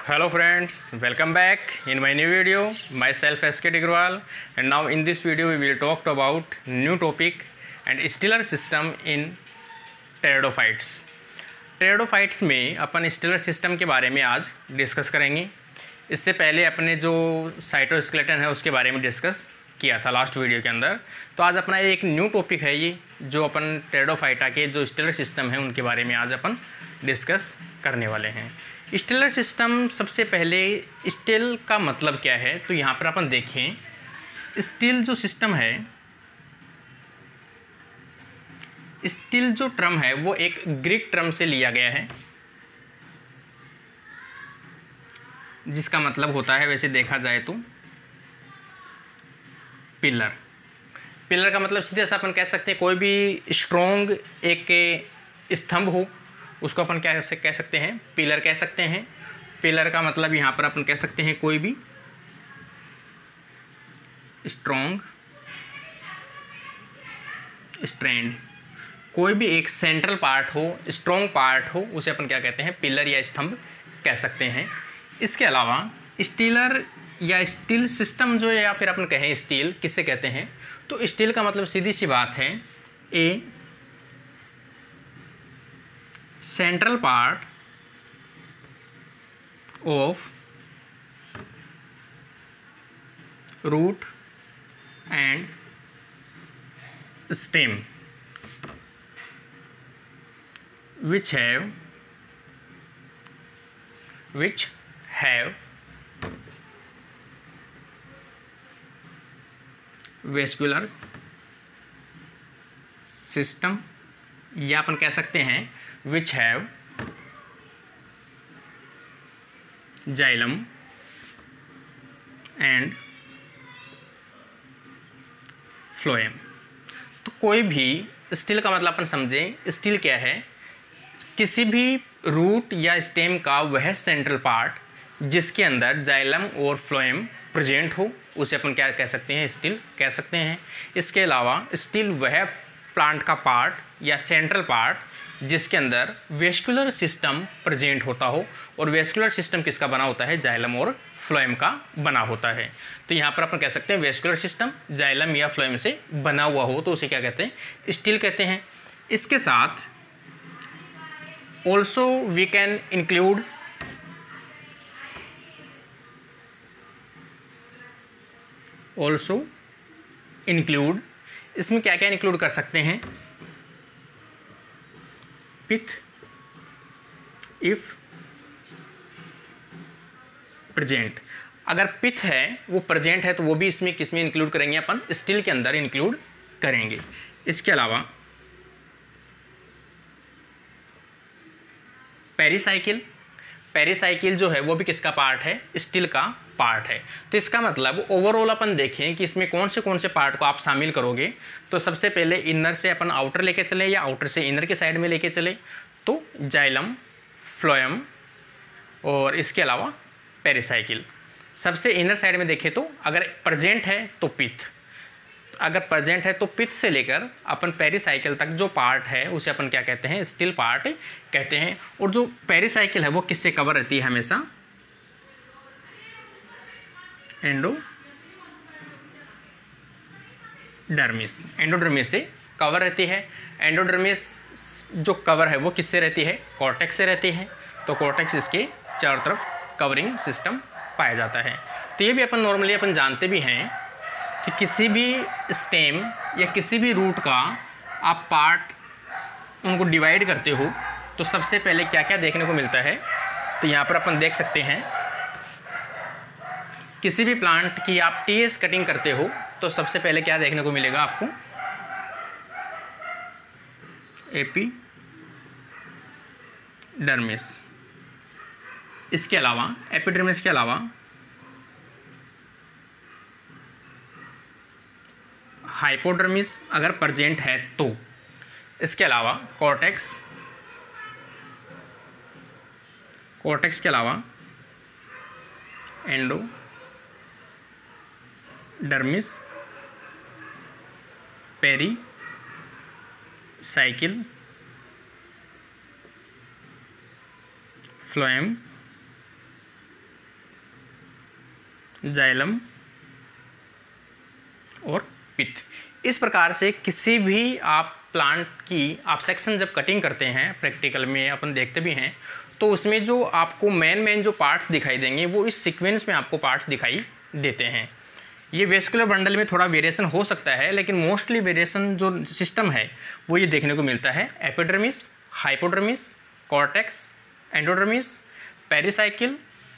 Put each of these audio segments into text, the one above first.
Hello friends, welcome back in my new video. Myself SK Digrawal, and now in this video we will talk about new topic and stellar system in pteridophytes. Pteridophytes में अपन stellar system के बारे में आज discuss करेंगे। इससे पहले अपने जो साइटोस्केलेटन है उसके बारे में डिस्कस किया था लास्ट वीडियो के अंदर। तो आज अपना एक न्यू टॉपिक है ये, जो अपन टेरिडोफाइटा के जो स्टेलर सिस्टम है उनके बारे में आज अपन डिस्कस करने वाले हैं। स्टेलर सिस्टम, सबसे पहले स्टेल का मतलब क्या है, तो यहाँ पर अपन देखें स्टेल जो सिस्टम है, स्टील जो टर्म है वो एक ग्रीक टर्म से लिया गया है, जिसका मतलब होता है, वैसे देखा जाए तो पिलर। पिलर का मतलब सीधे सा अपन कह सकते हैं कोई भी स्ट्रॉन्ग एक स्तंभ हो उसको अपन क्या कह सकते हैं, पिलर कह सकते हैं। पिलर का मतलब यहाँ पर अपन कह सकते हैं कोई भी स्ट्रॉन्ग स्ट्रैंड, कोई भी एक सेंट्रल पार्ट हो, स्ट्रॉन्ग पार्ट हो, उसे अपन क्या कहते हैं, पिलर या स्तंभ कह सकते हैं। इसके अलावा स्टीलर या स्टील सिस्टम जो है, या फिर अपन कहें स्टील किससे कहते हैं, तो स्टील का मतलब सीधी सी बात है a central part of root and stem which have vascular system, या अपन कह सकते हैं which have xylem and phloem। तो कोई भी स्टील का मतलब अपन समझें, स्टील क्या है, किसी भी रूट या स्टेम का वह सेंट्रल पार्ट जिसके अंदर जाइलम और फ्लोएम प्रेजेंट हो, उसे अपन क्या कह सकते हैं, स्टील कह सकते हैं। इसके अलावा स्टील वह प्लांट का पार्ट या सेंट्रल पार्ट जिसके अंदर वेस्कुलर सिस्टम प्रेजेंट होता हो, और वेस्कुलर सिस्टम किसका बना होता है, जाइलम और फ्लोएम का बना होता है। तो यहाँ पर अपन कह सकते हैं वेस्कुलर सिस्टम जाइलम या फ्लोएम से बना हुआ हो तो उसे क्या कहते हैं, स्टील कहते हैं। इसके साथ also we can include इसमें क्या क्या इंक्लूड कर सकते हैं, पिथ इफ प्रेजेंट, अगर पिथ है वो प्रेजेंट है तो वो भी इसमें किसमें इंक्लूड करेंगे, अपन स्टील के अंदर इंक्लूड करेंगे। इसके अलावा पेरिसाइकिल जो है वो भी किसका पार्ट है, स्टील का पार्ट है। तो इसका मतलब ओवरऑल अपन देखें कि इसमें कौन से पार्ट को आप शामिल करोगे, तो सबसे पहले इनर से अपन आउटर लेके चले या आउटर से इनर के साइड में लेके चले, तो जाइलम, फ्लोएम और इसके अलावा पेरिसाइकिल। सबसे इनर साइड में देखें तो अगर प्रेजेंट है तो पिथ, अगर प्रेजेंट है तो पिथ से लेकर अपन पेरिसाइकिल तक जो पार्ट है उसे अपन क्या कहते हैं, स्टील पार्ट कहते हैं। और जो पेरिसाइकिल है वो किससे कवर रहती है, हमेशा एंडोडर्मिस से कवर रहती है। एंडोडर्मिस जो कवर है वो किससे रहती है, कॉर्टेक्स से रहती है। तो कॉर्टेक्स इसके चारों तरफ कवरिंग सिस्टम पाया जाता है। तो ये भी अपन नॉर्मली अपन जानते भी हैं कि किसी भी स्टेम या किसी भी रूट का आप पार्ट उनको डिवाइड करते हो तो सबसे पहले क्या क्या देखने को मिलता है, तो यहाँ पर अपन देख सकते हैं किसी भी प्लांट की आप टीएस कटिंग करते हो तो सबसे पहले क्या देखने को मिलेगा आपको, एपिडर्मिस। इसके अलावा एपिडर्मिस के अलावा हाइपोडर्मिस अगर प्रेजेंट है तो, इसके अलावा कॉर्टेक्स के अलावा एंडोडर्मिस, पेरिसाइकिल, फ्लोएम जाइलम और पित्त। इस प्रकार से किसी भी आप प्लांट की आप सेक्शन जब कटिंग करते हैं, प्रैक्टिकल में अपन देखते भी हैं, तो उसमें जो आपको मेन जो पार्ट्स दिखाई देंगे वो इस सीक्वेंस में आपको पार्ट्स दिखाई देते हैं। ये वेस्कुलर बंडल में थोड़ा वेरिएशन हो सकता है, लेकिन मोस्टली वेरिएशन जो सिस्टम है वो ये देखने को मिलता है। Epidermis, hypodermis, cortex, endodermis, pericycle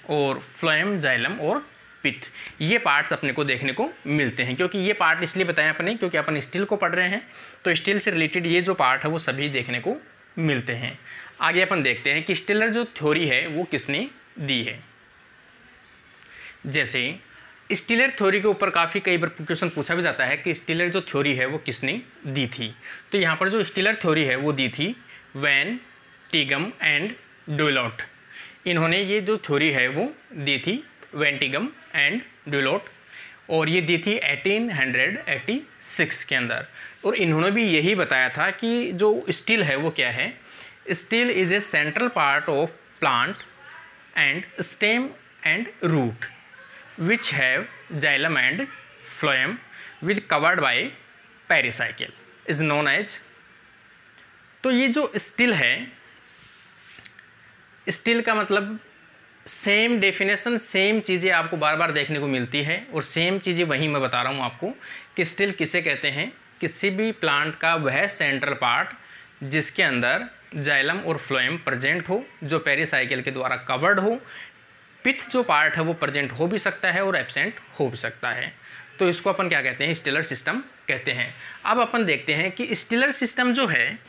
और फ्लोएम, जाइलम और पित्त, ये पार्ट्स अपने को देखने को मिलते हैं। क्योंकि ये पार्ट इसलिए बताएं अपने, क्योंकि अपन स्टील को पढ़ रहे हैं, तो स्टील से रिलेटेड ये जो पार्ट है वो सभी देखने को मिलते हैं। आगे अपन देखते हैं कि स्टीलर जो थ्योरी है वो किसने दी है। जैसे स्टीलर थ्योरी के ऊपर कई बार क्वेश्चन पूछा भी जाता है कि स्टीलर जो थ्योरी है वो किसने दी थी। तो यहाँ पर जो स्टीलर थ्योरी है वो दी थी वैन टीगम एंड डुलॉट। इन्होंने ये जो थ्योरी है वो दी थी वैन टीगम एंड डुलॉट, और ये दी थी 1886 के अंदर। और इन्होंने भी यही बताया था कि जो स्टील है वो क्या है। Stele is a central part of plant and stem and root which have xylem and phloem with covered by pericycle is known as। तो ये जो स्टील है, स्टील का मतलब सेम डेफिनेशन, सेम चीज़ें आपको बार बार देखने को मिलती है, और सेम चीज़ें वही मैं बता रहा हूँ आपको कि स्टील किसे कहते हैं। किसी भी प्लांट का वह सेंट्रल पार्ट जिसके अंदर जाइलम और फ्लोएम प्रेजेंट हो, जो पेरिसाइकिल के द्वारा कवर्ड हो। पित्त जो पार्ट है वो प्रेजेंट हो भी सकता है और एब्सेंट हो भी सकता है। तो इसको अपन क्या कहते हैं, स्टीलर सिस्टम कहते हैं। अब अपन देखते हैं कि स्टीलर सिस्टम जो है,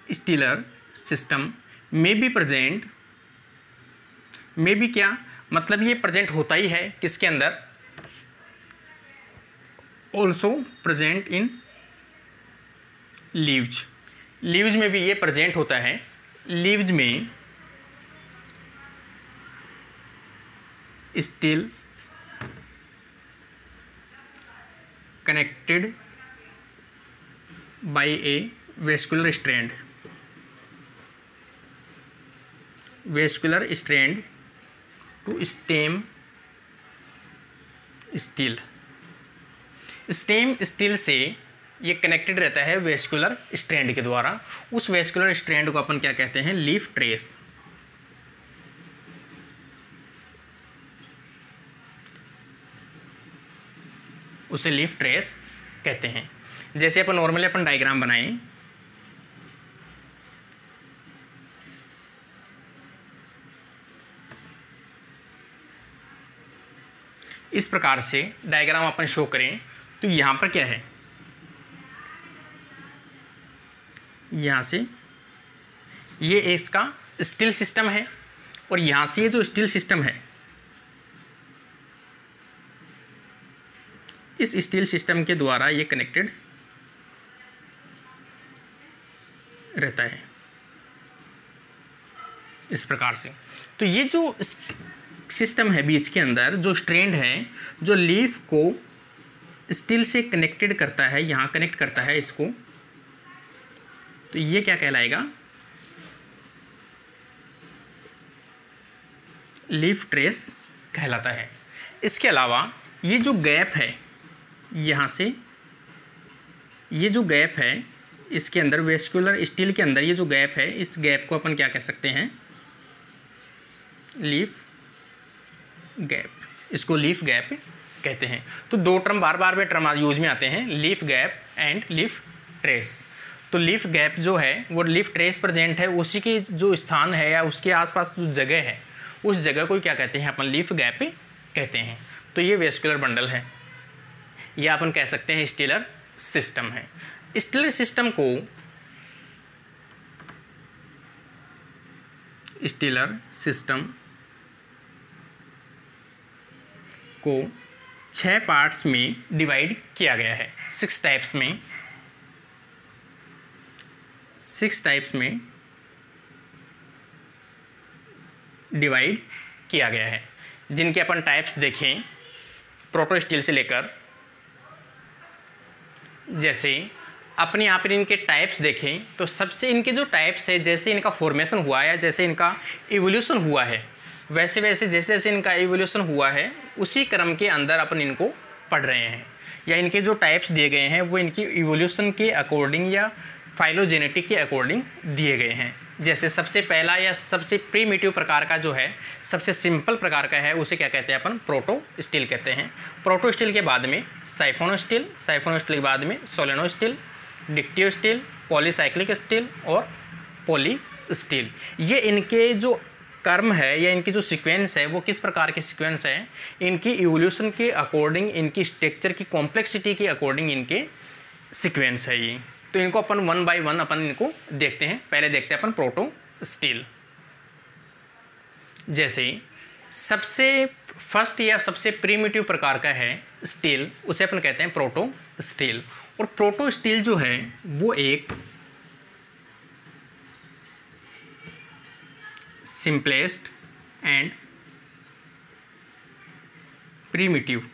स्टीलर सिस्टम में भी प्रेजेंट, में भी क्या मतलब ये प्रेजेंट होता ही है किसके अंदर, also present in leaves. Leaves में भी ये प्रेजेंट होता है। लीव्स में stele connected by a vascular strand, vascular strand to stem stele. Stem stele से ये कनेक्टेड रहता है वेस्कुलर स्ट्रैंड के द्वारा। उस वेस्कुलर स्ट्रैंड को अपन क्या कहते हैं, लीफ ट्रेस। उसे लीफ ट्रेस कहते हैं। जैसे अपन नॉर्मली अपन डायग्राम बनाएं, इस प्रकार से डायग्राम अपन शो करें, तो यहाँ पर क्या है, यहाँ से ये इसका स्टील सिस्टम है, और यहाँ से ये जो स्टील सिस्टम है, इस स्टील सिस्टम के द्वारा ये कनेक्टेड रहता है इस प्रकार से। तो ये जो सिस्टम है बीच के अंदर, जो स्ट्रैंड है जो लीफ को स्टील से कनेक्टेड करता है, यहाँ कनेक्ट करता है इसको, तो ये क्या कहलाएगा, लीफ ट्रेस कहलाता है। इसके अलावा ये जो गैप है, यहाँ से ये जो गैप है इसके अंदर, वेस्कुलर स्टील के अंदर ये जो गैप है, इस गैप को अपन क्या कह सकते हैं, लीफ गैप। इसको लीफ गैप कहते हैं। तो दो टर्म बार बार में टर्म यूज में आते हैं, leaf gap and leaf trace. तो लीफ गैप जो है वो लीफ ट्रेस प्रेजेंट है, उसी के जो स्थान है या उसके आसपास जो जगह है, उस जगह को क्या कहते हैं, अपन लीफ गैप कहते हैं। तो ये वेस्कुलर बंडल है, या अपन कह सकते हैं स्टीलर सिस्टम है। स्टीलर सिस्टम को, स्टीलर सिस्टम को 6 पार्ट्स में डिवाइड किया गया है, 6 टाइप्स में, 6 टाइप्स में डिवाइड किया गया है, जिनके अपन टाइप्स देखें प्रोटो स्टील से लेकर, जैसे अपने यहाँ पर इनके टाइप्स देखें तो सबसे इनके जो टाइप्स है, जैसे इनका फॉर्मेशन हुआ है या जैसे इनका इवोल्यूशन हुआ है, वैसे वैसे जैसे जैसे इनका इवोल्यूशन हुआ है उसी क्रम के अंदर अपन इनको पढ़ रहे हैं, या इनके जो टाइप्स दिए गए हैं वो इनकी इवोल्यूशन के अकॉर्डिंग या फाइलोजेनेटिक के अकॉर्डिंग दिए गए हैं। जैसे सबसे पहला या सबसे प्रीमिटिव प्रकार का जो है, सबसे सिंपल प्रकार का है, उसे क्या कहते हैं अपन, प्रोटो स्टील कहते हैं। प्रोटो स्टील के बाद में साइफोनो स्टील, साइफोनो स्टील के बाद में सोलेनो स्टील, डिक्टिव स्टील, पॉलीसाइक्लिक स्टील और पॉली स्टील। ये इनके जो कर्म है या इनकी जो सीक्वेंस है वो किस प्रकार के सीक्वेंस है, इनकी इवोल्यूशन के अकॉर्डिंग, इनकी स्ट्रक्चर की कॉम्प्लेक्सिटी के अकॉर्डिंग इनके सीक्वेंस है ये। तो इनको अपन वन बाय वन अपन इनको देखते हैं। पहले देखते हैं अपन प्रोटो स्टील। जैसे सबसे फर्स्ट या सबसे प्रीमिटिव प्रकार का है स्टील, उसे अपन कहते हैं प्रोटो स्टील। और प्रोटो स्टील जो है वो एक सिंपलेस्ट एंड प्रीमिटिव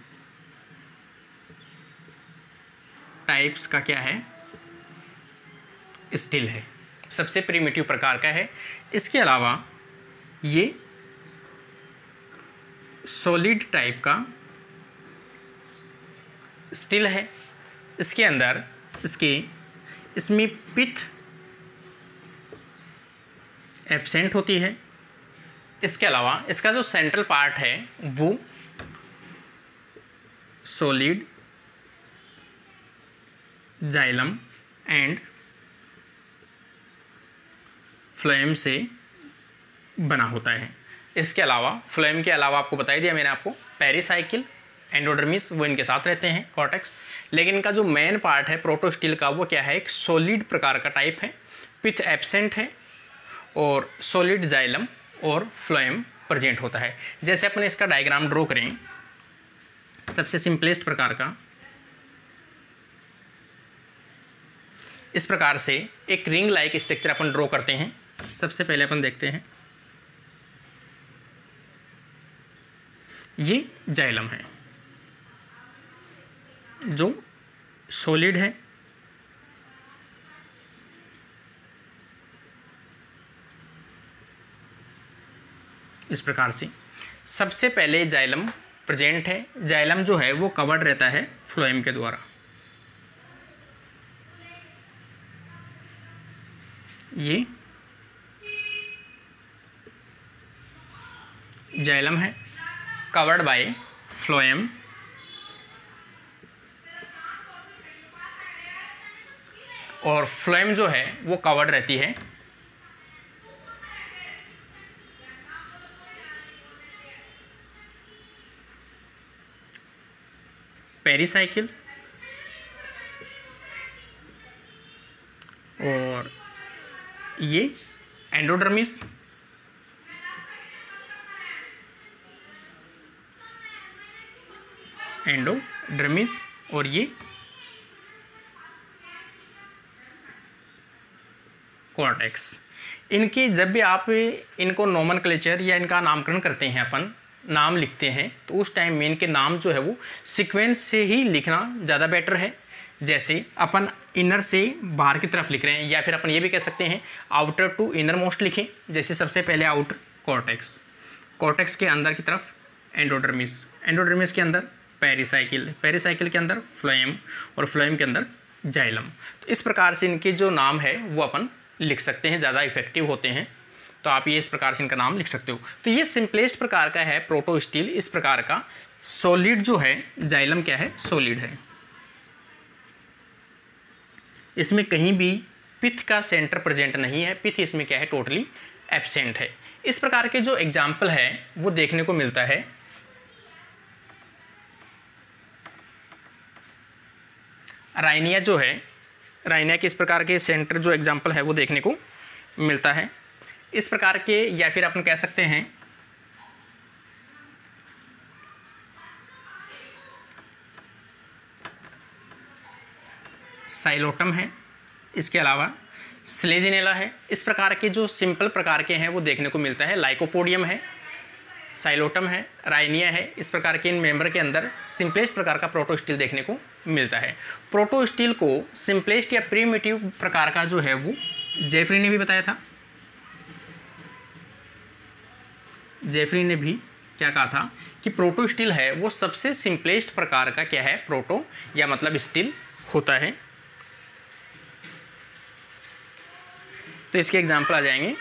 टाइप्स का क्या है, स्टील है। सबसे प्रीमिटिव प्रकार का है। इसके अलावा ये सॉलिड टाइप का स्टील है। इसके अंदर इसमें पिथ एब्सेंट होती है। इसके अलावा इसका जो सेंट्रल पार्ट है वो सॉलिड जाइलम एंड फ्लोएम से बना होता है। इसके अलावा फ्लोएम के अलावा आपको बता दिया मैंने आपको, पेरिसाइकिल, एंडोडर्मिस वो इनके साथ रहते हैं, कॉर्टेक्स। लेकिन इनका जो मेन पार्ट है प्रोटो स्टील का वो क्या है, एक सॉलिड प्रकार का टाइप है, पिथ एब्सेंट है और सॉलिड जाइलम और फ्लोएम प्रेजेंट होता है। जैसे अपने इसका डायग्राम ड्रॉ करें, सबसे सिंपलेस्ट प्रकार का इस प्रकार से एक रिंग लाइक स्ट्रक्चर अपन ड्रॉ करते हैं। सबसे पहले अपन देखते हैं ये जाइलम है जो सॉलिड है, इस प्रकार से सबसे पहले जाइलम प्रेजेंट है। जाइलम जो है वो कवर्ड रहता है फ्लोएम के द्वारा। ये जाइलम है कवर्ड बाय फ्लोएम और फ्लोएम जो है वो कवर्ड रहती है पेरिसाइकिल और ये एंडोडर्मिस और ये कॉर्टेक्स। इनकी जब भी आप इनको नोमेनक्लेचर या इनका नामकरण करते हैं, अपन नाम लिखते हैं, तो उस टाइम में इनके नाम जो है वो सीक्वेंस से ही लिखना ज़्यादा बेटर है। जैसे अपन इनर से बाहर की तरफ लिख रहे हैं, या फिर अपन ये भी कह सकते हैं आउटर टू इनर मोस्ट लिखें। जैसे सबसे पहले आउटर कॉर्टेक्स, कॉर्टेक्स के अंदर की तरफ एंडोडर्मिस, एंडोडर्मिस के अंदर पेरिसाइकिल, पेरिसाइकिल के अंदर फ्लोएम और फ्लोएम के अंदर जाइलम। तो इस प्रकार से इनके जो नाम है वो अपन लिख सकते हैं, ज़्यादा इफेक्टिव होते हैं। तो आप ये इस प्रकार से इनका नाम लिख सकते हो। तो ये सिंपलेस्ट प्रकार का है प्रोटो स्टील। इस प्रकार का सॉलिड जो है, जाइलम क्या है, सॉलिड है। इसमें कहीं भी पिथ का सेंटर प्रेजेंट नहीं है, पिथ इसमें क्या है, टोटली एब्सेंट है। इस प्रकार के जो एग्जाम्पल है वो देखने को मिलता है राइनिया जो है, राइनिया के इस प्रकार के सेंटर जो एग्जाम्पल है वो देखने को मिलता है इस प्रकार के, या फिर अपन कह सकते हैं साइलोटम है। इसके अलावा स्लेजिनेला है। इस प्रकार के जो सिंपल प्रकार के हैं वो देखने को मिलता है। लाइकोपोडियम है, साइलोटम है, राइनिया है। इस प्रकार के इन मेंबर के अंदर सिंपलेस्ट प्रकार का प्रोटो स्टील देखने को मिलता है। प्रोटो स्टील को सिंपलेस्ट या प्रीमिटिव प्रकार का जो है वो जेफरी ने भी बताया था। जेफरी ने भी क्या कहा था कि प्रोटोस्टिल है वो सबसे सिंपलेस्ट प्रकार का क्या है, प्रोटो या मतलब स्टिल होता है। तो इसके एग्जाम्पल आ जाएंगे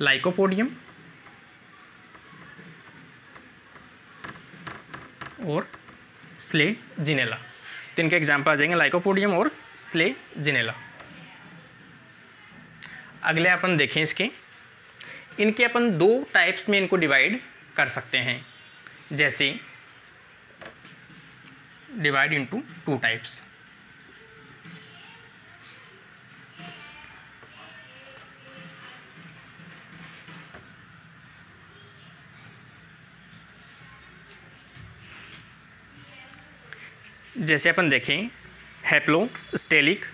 लाइकोपोडियम और स्लेजिनेला। तो इनके एग्जाम्पल आ जाएंगे लाइकोपोडियम और स्लेजिनेला। अगले अपन देखें इनके अपन दो टाइप्स में इनको डिवाइड कर सकते हैं, जैसे डिवाइड इनटू टू टाइप्स। जैसे अपन देखें हैप्लोस्टेलिक,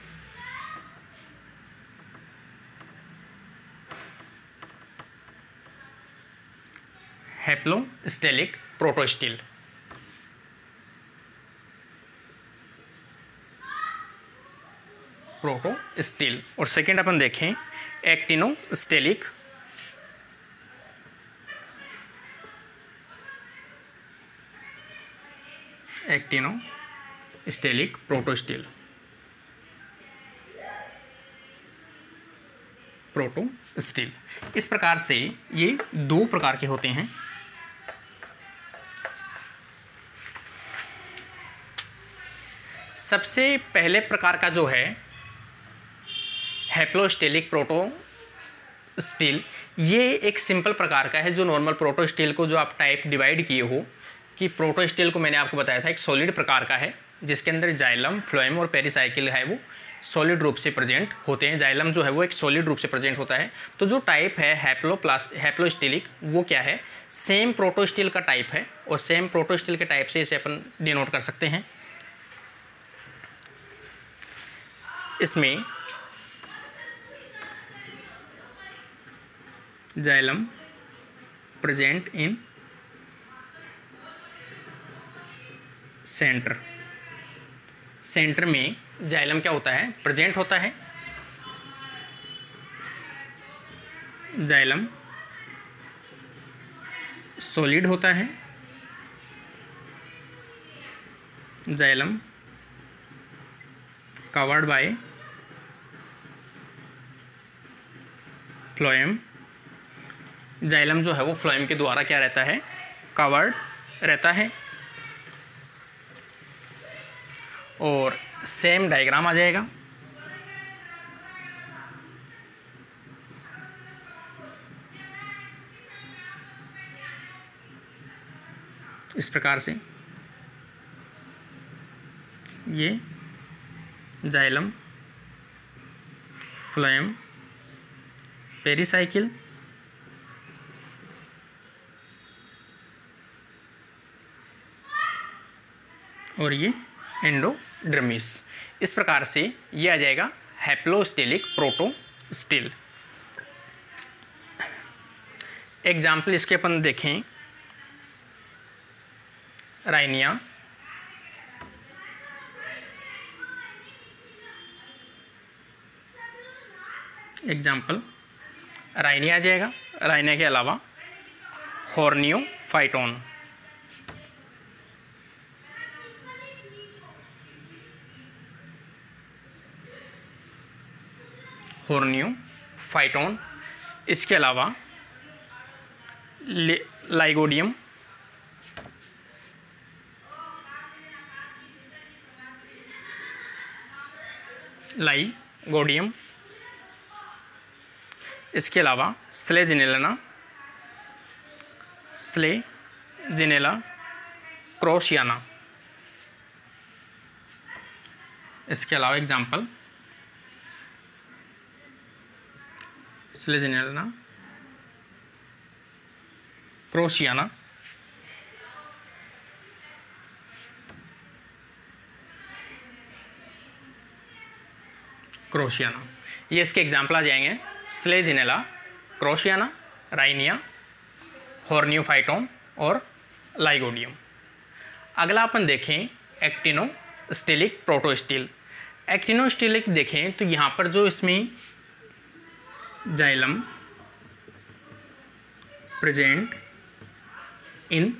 हैप्लोस्टेलिक प्रोटोस्टिल, प्रोटोस्टिल। और सेकेंड अपन देखें एक्टिनोस्टेलिक, एक्टिनोस्टेलिक प्रोटोस्टिल, प्रोटोस्टिल। इस प्रकार से ये दो प्रकार के होते हैं। सबसे पहले प्रकार का जो है हैप्लोस्टेलिक प्रोटोस्टिल, ये एक सिंपल प्रकार का है जो नॉर्मल प्रोटोस्टिल को जो आप टाइप डिवाइड किए हो कि प्रोटोस्टिल को मैंने आपको बताया था एक सॉलिड प्रकार का है जिसके अंदर जाइलम, फ्लोएम और पेरिसाइकिल है वो सॉलिड रूप से प्रेजेंट होते हैं। जाइलम जो है वो एक सॉलिड रूप से प्रेजेंट होता है। तो जो टाइप है हैप्लोस्टिलिक वो क्या है, सेम प्रोटोस्टिल का टाइप है और सेम प्रोटोस्टिल के टाइप से इसे अपन डिनोट कर सकते हैं। इसमें जाइलम प्रेजेंट इन सेंटर, सेंटर में जाइलम क्या होता है, प्रेजेंट होता है। जाइलम सॉलिड होता है, xylem covered by phloem, xylem जो है वो फ्लोएम के द्वारा क्या रहता है, कवर्ड रहता है। और सेम डायग्राम आ जाएगा। इस प्रकार से ये जाइलम, फ्लोएम, पेरिसाइकिल और ये एंडोडर्मिस। इस प्रकार से ये आ जाएगा हैप्लोस्टेलिक प्रोटोस्टिल। एग्जाम्पल इसके अपन देखें राइनिया, एग्जाम्पल राइनिया आ जाएगा। राइनिया के अलावा हॉर्नियोफाइटोन, हॉर्नियोफाइटोन। इसके अलावा लाइगोडियम, लाइगोडियम। इसके अलावा स्लेजिनेला, स्लेजिनेला क्रोशियाना। इसके अलावा एग्जाम्पल स्लेजिनेला क्रोशियाना, क्रोशियाना। ये इसके एग्जाम्पल आ जाएंगे स्लेजिनेला, क्रोशियाना, राइनिया, हॉर्नियोफाइटोन और लाइगोडियम। अगला अपन देखें स्टेलिक प्रोटोस्टिल। एक्टिनोस्टेलिक देखें तो यहाँ पर जो इसमें xylem present in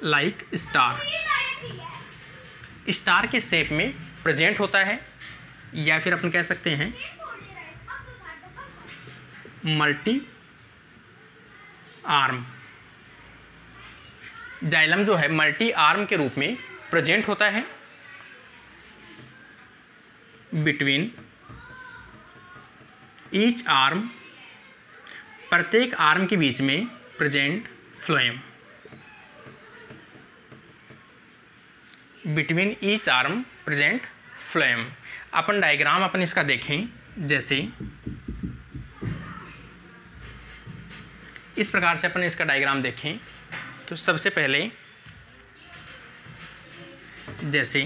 like star के शेप में प्रेजेंट होता है, या फिर अपन कह सकते हैं मल्टी आर्म। जाइलम जो है मल्टी आर्म के रूप में प्रेजेंट होता है बिटवीन ईच आर्म, प्रत्येक आर्म के बीच में present phloem. Between each arm present phloem. अपन डायग्राम अपन इसका देखें, जैसे इस प्रकार से अपन इसका डायग्राम देखें तो सबसे पहले जैसे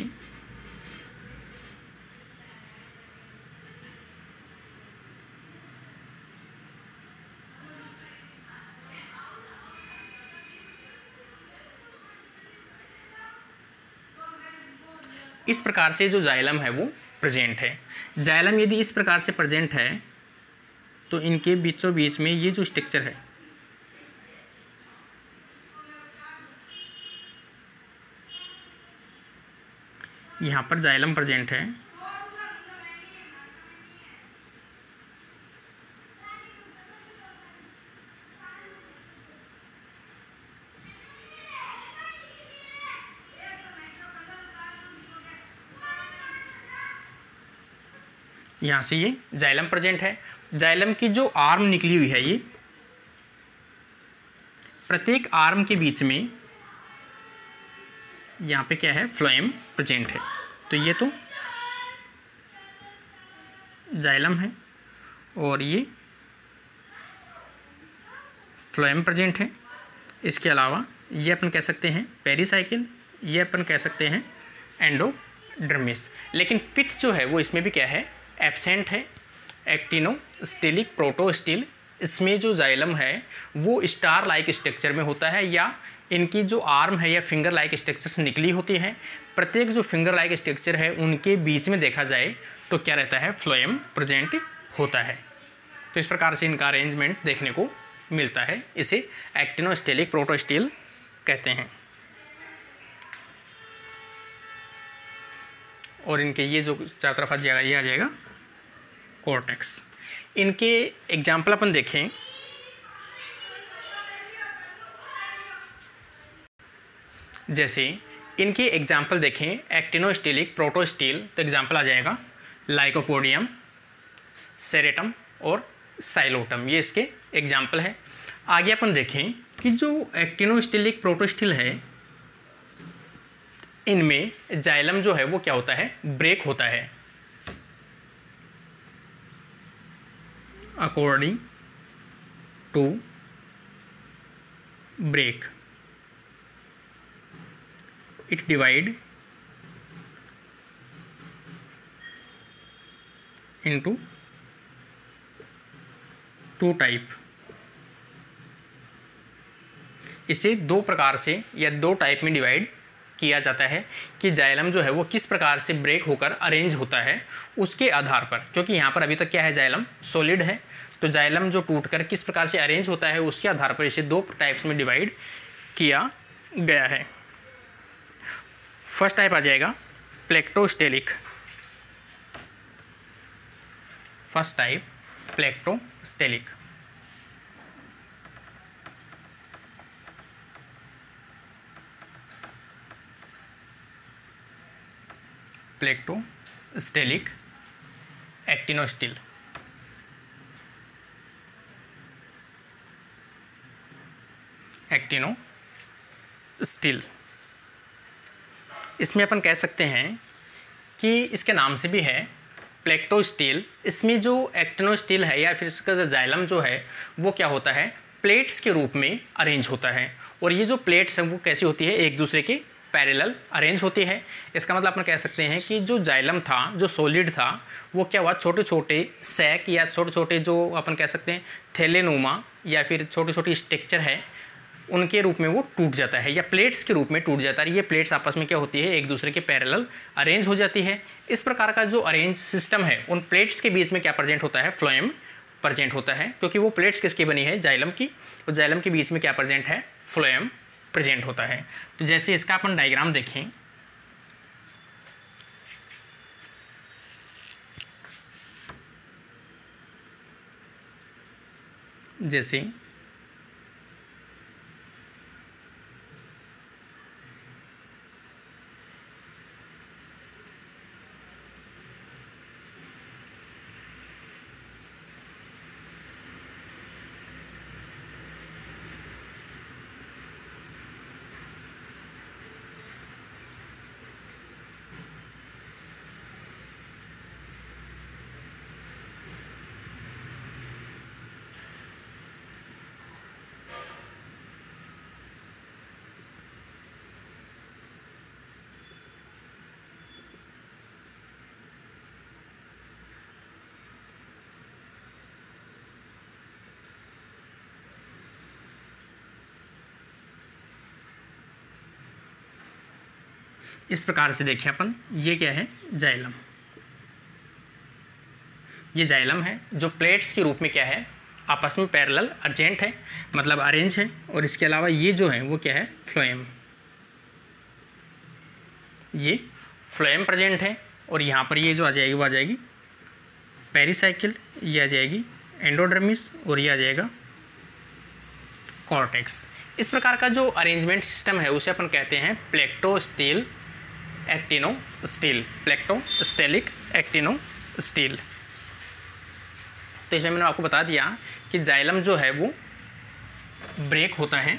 इस प्रकार से जो जाइलम है वो प्रेजेंट है। जाइलम यदि इस प्रकार से प्रेजेंट है तो इनके बीचों बीच में ये जो स्ट्रक्चर है यहाँ पर जाइलम प्रेजेंट है, यहाँ से ये जाइलम प्रेजेंट है। जाइलम की जो आर्म निकली हुई है, ये प्रत्येक आर्म के बीच में यहाँ पे क्या है, फ्लोएम प्रेजेंट है। तो ये तो जाइलम है और ये फ्लोएम प्रेजेंट है। इसके अलावा ये अपन कह सकते हैं पेरिसाइकिल, ये अपन कह सकते हैं एंडोडर्मिस। लेकिन पिक जो है वो इसमें भी क्या है, एब्सेंट है। एक्टिनोस्टेलिक प्रोटोस्टिल, इसमें जो जाइलम है वो स्टार लाइक स्ट्रक्चर में होता है, या इनकी जो आर्म है या फिंगर लाइक स्ट्रक्चर से निकली होती है। प्रत्येक जो फिंगर लाइक स्ट्रक्चर है उनके बीच में देखा जाए तो क्या रहता है, फ्लोएम प्रेजेंट होता है। तो इस प्रकार से इनका अरेंजमेंट देखने को मिलता है। इसे एक्टिनोस्टेलिक प्रोटोस्टिल कहते हैं। और इनके ये जो चार तरफ आ जाएगा, ये आ जाएगा कॉर्टेक्स। इनके एग्जाम्पल अपन देखें, जैसे इनके एग्जाम्पल देखें एक्टिनोस्टेलिक प्रोटोस्टिल, तो एग्जाम्पल आ जाएगा लाइकोपोडियम, सेरेटम और साइलोटम, ये इसके एग्जाम्पल है। आगे अपन देखें कि जो एक्टिनोस्टेलिक प्रोटोस्टिल है इनमें जाइलम जो है वो क्या होता है, ब्रेक होता है according to break. It divide into two type. इसे दो प्रकार से या दो टाइप में डिवाइड किया जाता है कि जाइलम जो है वो किस प्रकार से ब्रेक होकर अरेंज होता है उसके आधार पर। क्योंकि यहाँ पर अभी तक क्या है, जाइलम सॉलिड है, तो जाइलम जो टूटकर किस प्रकार से अरेंज होता है उसके आधार पर इसे दो टाइप्स में डिवाइड किया गया है। फर्स्ट टाइप आ जाएगा प्लेक्टोस्टेलिक। First type प्लेक्टोस्टेलिक। प्लेक्टोस्टेलिक एक्टिनोस्टिल। एक्टिनोस्टिल, इसमें अपन कह सकते हैं कि इसके नाम से भी है प्लेक्टोस्टिल। इसमें जो एक्टिनोस्टिल है या फिर इसका जो जाइलम जो है वो क्या होता है, प्लेट्स के रूप में अरेंज होता है। और ये जो प्लेट्स हैं वो कैसी होती है, एक दूसरे के पैरेलल अरेंज होती है। इसका मतलब अपन कह सकते हैं कि जो जाइलम था, जो सॉलिड था, वो क्या हुआ, छोटे छोटे सैक या छोटे छोटे जो अपन कह सकते हैं थैलेनुमा या फिर छोटी छोटी स्ट्रक्चर है उनके रूप में वो टूट जाता है या प्लेट्स के रूप में टूट जाता है। ये प्लेट्स आपस में क्या होती है, एक दूसरे के पैरेलल अरेंज हो जाती है। इस प्रकार का जो अरेंज सिस्टम है, उन प्लेट्स के बीच में क्या प्रेजेंट होता है, फ्लोएम प्रेजेंट होता है, क्योंकि वो प्लेट्स किसकी बनी है, जाइलम की। और जाइलम के बीच में क्या प्रेजेंट है, फ्लोएम प्रेजेंट होता है। तो जैसे इसका अपन डायग्राम देखें, जैसे इस प्रकार से देखिए अपन, ये क्या है, जाइलम। ये जाइलम है जो प्लेट्स के रूप में क्या है, आपस में पैरेलल अर्जेंट है, मतलब अरेंज है। और इसके अलावा ये जो है वो क्या है, फ्लोएम। ये फ्लोएम प्रेजेंट है। और यहाँ पर ये जो आ जाएगी वो आ जाएगी पेरिसाइकिल, ये आ जाएगी एंडोडर्मिस, और ये आ जाएगा कॉर्टेक्स। इस प्रकार का जो अरेंजमेंट सिस्टम है उसे अपन कहते हैं प्लेक्टोस्टील एक्टिनोस्टील, प्लेक्टोस्टेलिक एक्टिनोस्टील। तो इसमें मैंने आपको बता दिया कि जाइलम जो है वो ब्रेक होता है,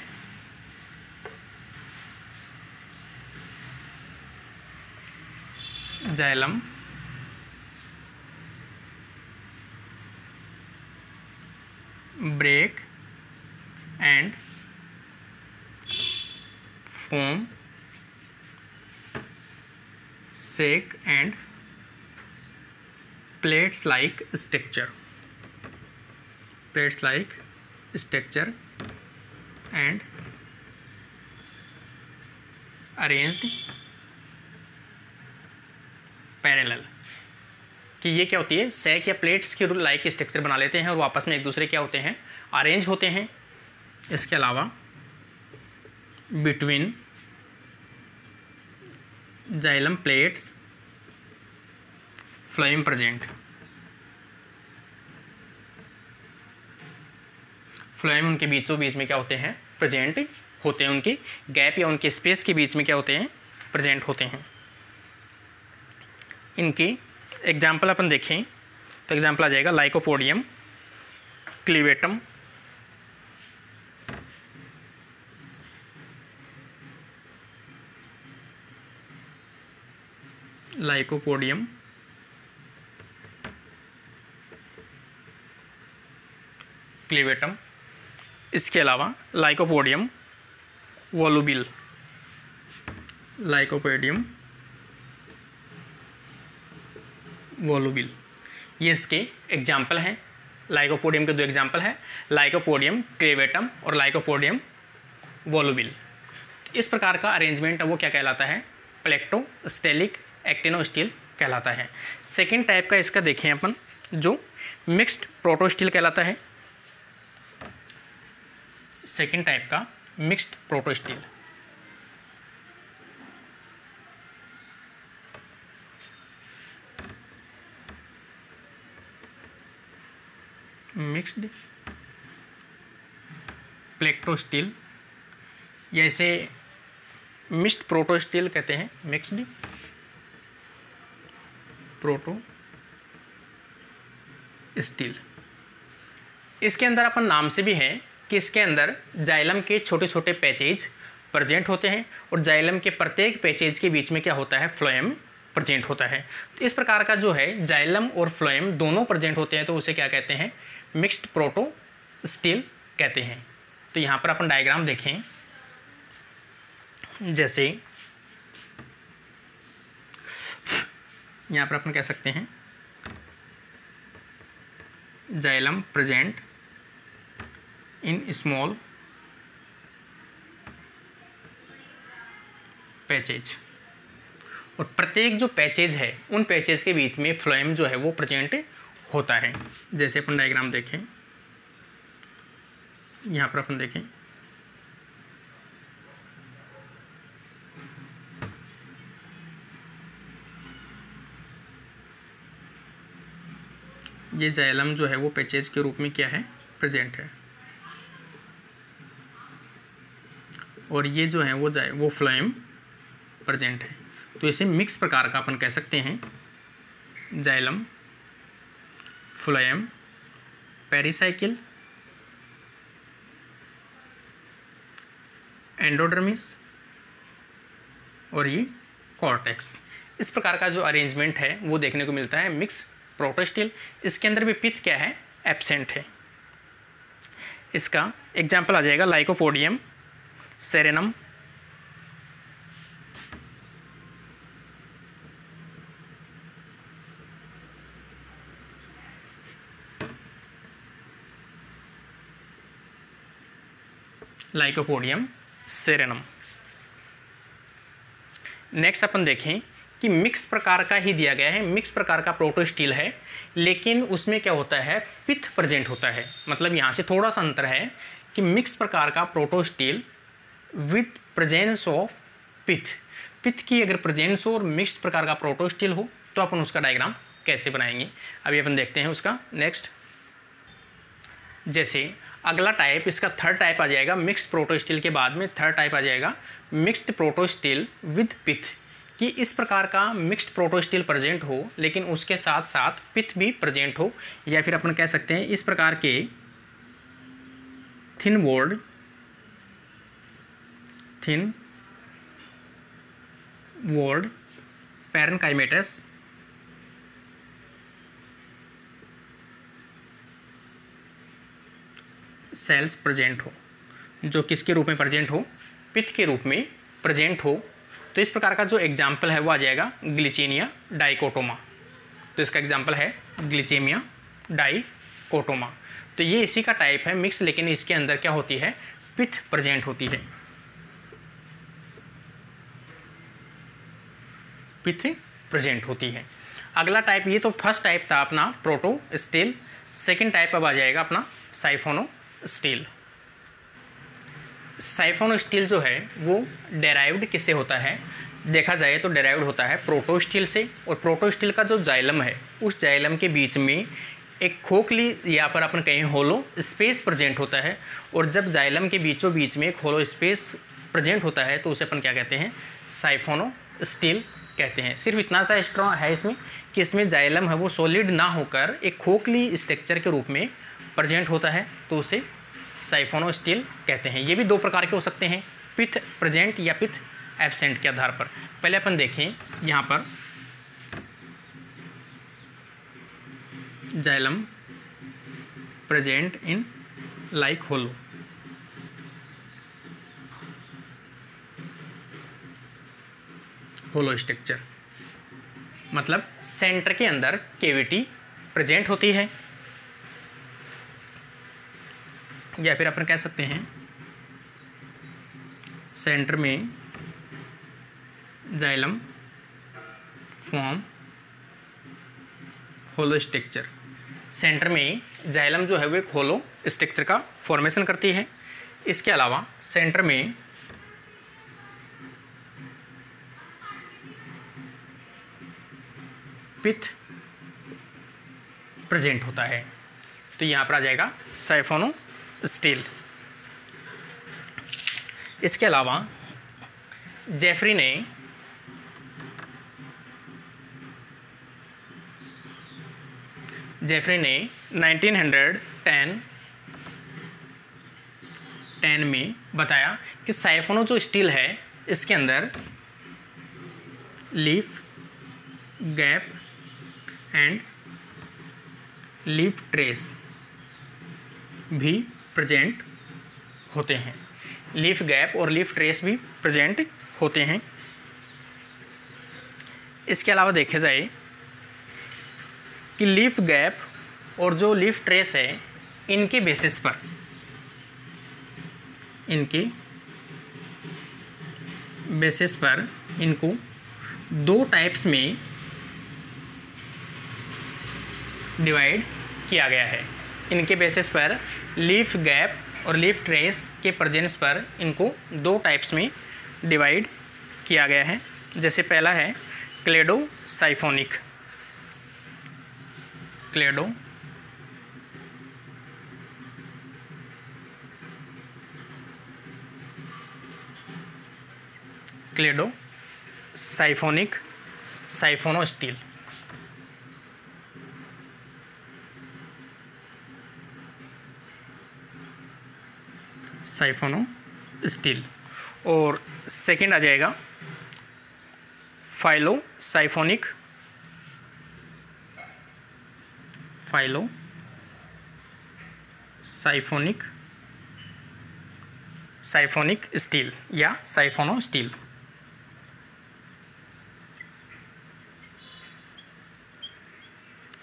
xylem break and form sac and plates like structure and arranged parallel। कि ये क्या होती है, सैक या प्लेट्स के लाइक स्ट्रक्चर बना लेते हैं और वापस में एक दूसरे क्या होते हैं, अरेंज होते हैं। इसके अलावा between xylem plates phloem present. Phloem उनके बीचों बीच में क्या होते हैं, प्रेजेंट होते हैं। उनकी गैप या उनके स्पेस के बीच में क्या होते हैं, प्रेजेंट होते हैं। इनकी एग्जाम्पल अपन देखें तो एग्जाम्पल आ जाएगा लाइकोपोडियम, क्लीवेटम, लाइकोपोडियम, क्लीवेटम। इसके अलावा लाइकोपोडियम वोलुबिल, लाइकोपोडियम वोलुबिल, ये इसके एग्जाम्पल हैं। लाइकोपोडियम के दो एग्जाम्पल हैं, लाइकोपोडियम क्लेवेटम और लाइकोपोडियम वोलुबिल। इस प्रकार का अरेंजमेंट वो क्या कहलाता है, प्लेक्टोस्टेलिक एक्टिनोस्टील कहलाता है। सेकेंड टाइप का इसका देखें अपन, जो मिक्स्ड प्रोटोस्टील कहलाता है। सेकेंड टाइप का मिक्स्ड प्रोटोस्टील। मिक्स्ड प्लेक्टोस्टील, जैसे मिक्स्ड प्रोटोस्टील कहते हैं, मिक्स्ड प्रोटो स्टील। इसके अंदर अपन नाम से भी है कि इसके अंदर जाइलम के छोटे छोटे पैचेज प्रेजेंट होते हैं और जाइलम के प्रत्येक पैचेज के बीच में क्या होता है, फ्लोएम प्रेजेंट होता है। तो इस प्रकार का जो है जाइलम और फ्लोएम दोनों प्रेजेंट होते हैं, तो उसे क्या कहते हैं, मिक्स्ड प्रोटो स्टील कहते हैं। तो यहाँ पर अपन डायग्राम देखें, जैसे यहाँ पर अपन कह सकते हैं xylem present in small patches, और प्रत्येक जो पैचेज है उन पैचेज के बीच में फ्लोएम जो है वो प्रेजेंट होता है। जैसे अपन डायग्राम देखें, यहाँ पर अपन देखें, ये जाइलम जो है वो पैचेज के रूप में क्या है, प्रेजेंट है, और ये जो है वो फ्लोएम प्रेजेंट है। तो इसे मिक्स प्रकार का अपन कह सकते हैं, जाइलम, फ्लोएम, पेरिसाइकिल, एंडोडर्मिस और ये कॉर्टेक्स। इस प्रकार का जो अरेंजमेंट है वो देखने को मिलता है मिक्स प्रोटोस्टिल। इसके अंदर भी पिथ क्या है, एब्सेंट है। इसका एग्जाम्पल आ जाएगा लाइकोपोडियम, सेरेनम, लाइकोपोडियम, सेरेनम। नेक्स्ट अपन देखें कि मिक्स प्रकार का ही दिया गया है, मिक्स प्रकार का प्रोटोस्टिल है, लेकिन उसमें क्या होता है, पिथ प्रेजेंट होता है। मतलब यहाँ से थोड़ा सा अंतर है कि मिक्स प्रकार का प्रोटोस्टिल विथ प्रेजेंस ऑफ पिथ, पिथ की अगर प्रेजेंस हो और मिक्स प्रकार का प्रोटोस्टिल हो तो अपन उसका डायग्राम कैसे बनाएंगे, अभी अपन देखते हैं उसका। नेक्स्ट, जैसे अगला टाइप, इसका थर्ड टाइप आ जाएगा, मिक्स्ड प्रोटोस्टिल के बाद में थर्ड टाइप आ जाएगा मिक्स्ड प्रोटोस्टिल विद पिथ, कि इस प्रकार का मिक्स्ड प्रोटोस्टिल प्रेजेंट हो लेकिन उसके साथ साथ पिथ भी प्रेजेंट हो, या फिर अपन कह सकते हैं इस प्रकार के thin walled parenchymatous cells present हो, जो किसके रूप में प्रेजेंट हो, पिथ के रूप में प्रेजेंट हो। तो इस प्रकार का जो एग्जाम्पल है वो आ जाएगा ग्लिचेनिया डाइकोटोमा। तो इसका एग्जाम्पल है ग्लिचेमिया डाइकोटोमा। तो ये इसी का टाइप है मिक्स, लेकिन इसके अंदर क्या होती है, पिथ प्रेजेंट होती है, पिथ प्रेजेंट होती है। अगला टाइप, ये तो फर्स्ट टाइप था अपना प्रोटोस्टिल, सेकंड टाइप अब आ जाएगा अपना साइफोनोस्टिल। साइफोनोस्टिल जो है वो डेराइव्ड किससे होता है, देखा जाए तो डेराइव्ड होता है प्रोटोस्टिल से, और प्रोटोस्टिल का जो जाइलम है उस जाइलम के बीच में एक खोखली, यहाँ पर अपन कहें होलो स्पेस प्रेजेंट होता है, और जब जाइलम के बीचों बीच में एक होलो स्पेस प्रेजेंट होता है तो उसे अपन क्या कहते हैं, साइफोनोस्टिल कहते हैं। सिर्फ इतना सा स्ट्रॉन्ग है इसमें कि इसमें जाइलम है वो सॉलिड ना होकर एक खोखली स्ट्रक्चर के रूप में प्रेजेंट होता है, तो उसे साइफोनोस्टिल कहते हैं। ये भी दो प्रकार के हो सकते हैं, पिथ प्रेजेंट या पिथ एब्सेंट के आधार पर। पहले अपन देखें यहाँ पर xylem present in like hollow structure, मतलब सेंटर के अंदर केविटी प्रेजेंट होती है, या फिर अपन कह सकते हैं सेंटर में जाइलम फॉर्म होलो स्ट्रक्चर। सेंटर में जाइलम जो है वो एक होलो स्ट्रक्चर का फॉर्मेशन करती है। इसके अलावा सेंटर में पिथ प्रेजेंट होता है, तो यहाँ पर आ जाएगा साइफोनोस्टिल। इसके अलावा जेफरी ने जेफरी ने 1910 में बताया कि साइफोनो जो स्टील है इसके अंदर leaf gap and leaf trace भी प्रेजेंट होते हैं। लीफ गैप और लीफ ट्रेस भी प्रेजेंट होते हैं। इसके अलावा देखा जाए कि लीफ गैप और जो लीफ ट्रेस है इनके बेसिस पर इनको दो टाइप्स में डिवाइड किया गया है। इनके बेसिस पर लीफ गैप और लीफ ट्रेस के प्रेजेंस पर इनको दो टाइप्स में डिवाइड किया गया है। जैसे पहला है क्लेडोसाइफोनिक, क्लेडोसाइफोनिक साइफोनोस्टील। साइफोनोस्टील। और सेकंड आ जाएगा फाइलोसाइफोनिक साइफोनिक स्टील या साइफोनोस्टील।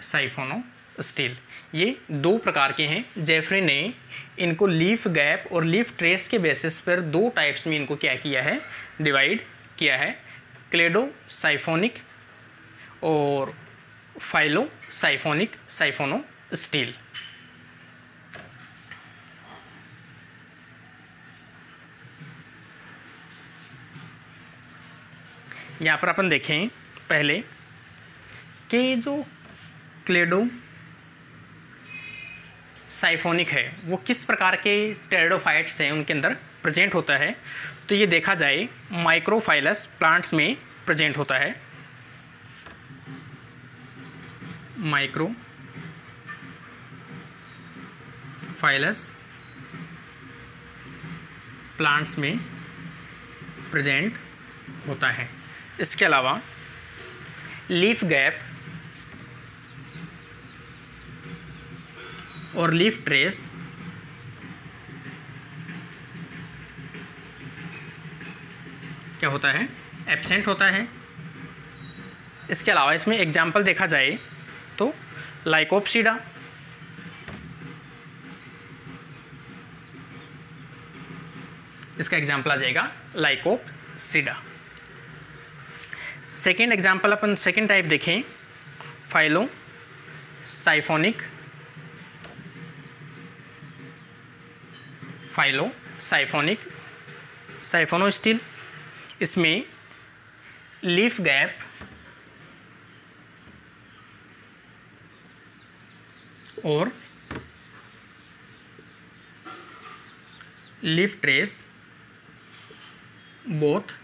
साइफोनोस्टील ये दो प्रकार के हैं। जेफरी ने इनको लीफ गैप और लीफ ट्रेस के बेसिस पर दो टाइप्स में इनको क्या किया है, डिवाइड किया है, क्लेडोसाइफोनिक और फाइलोसाइफोनिक साइफोनोस्टील। यहाँ पर अपन देखें पहले कि जो क्लेडोसाइफोनिक है वो किस प्रकार के टेरिडोफाइट्स हैं उनके अंदर प्रेजेंट होता है। तो ये देखा जाए माइक्रोफाइलस प्लांट्स में प्रेजेंट होता है। माइक्रोफाइलस प्लांट्स में प्रेजेंट होता है। इसके अलावा लीफ गैप और लीफ ट्रेस क्या होता है, एब्सेंट होता है। इसके अलावा इसमें एग्जाम्पल देखा जाए तो लाइकोप्सिडा, इसका एग्जाम्पल आ जाएगा लाइकोप्सिडा। सेकेंड एग्जाम्पल अपन सेकेंड टाइप देखें फाइलोसाइफोनिक साइफोनोस्टील। इसमें लीफ गैप और लीफ ट्रेस बोथ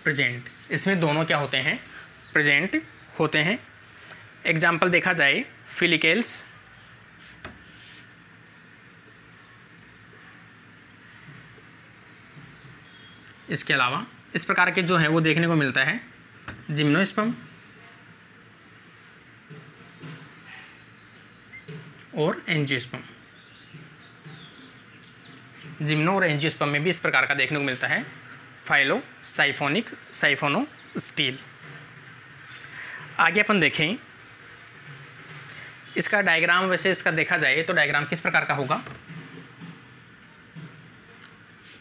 प्रेजेंट, इसमें दोनों क्या होते हैं, प्रेजेंट होते हैं। एग्जाम्पल देखा जाए फिलिकेल्स, इसके अलावा इस प्रकार के जो हैं वो देखने को मिलता है जिम्नोस्पर्म और एंजियोस्पर्म। जिम्नो और एंजियोस्पर्म में भी इस प्रकार का देखने को मिलता है फाइलोसाइफोनिक साइफोनोस्टील। आगे अपन देखें इसका डायग्राम, वैसे इसका देखा जाए तो डायग्राम किस प्रकार का होगा,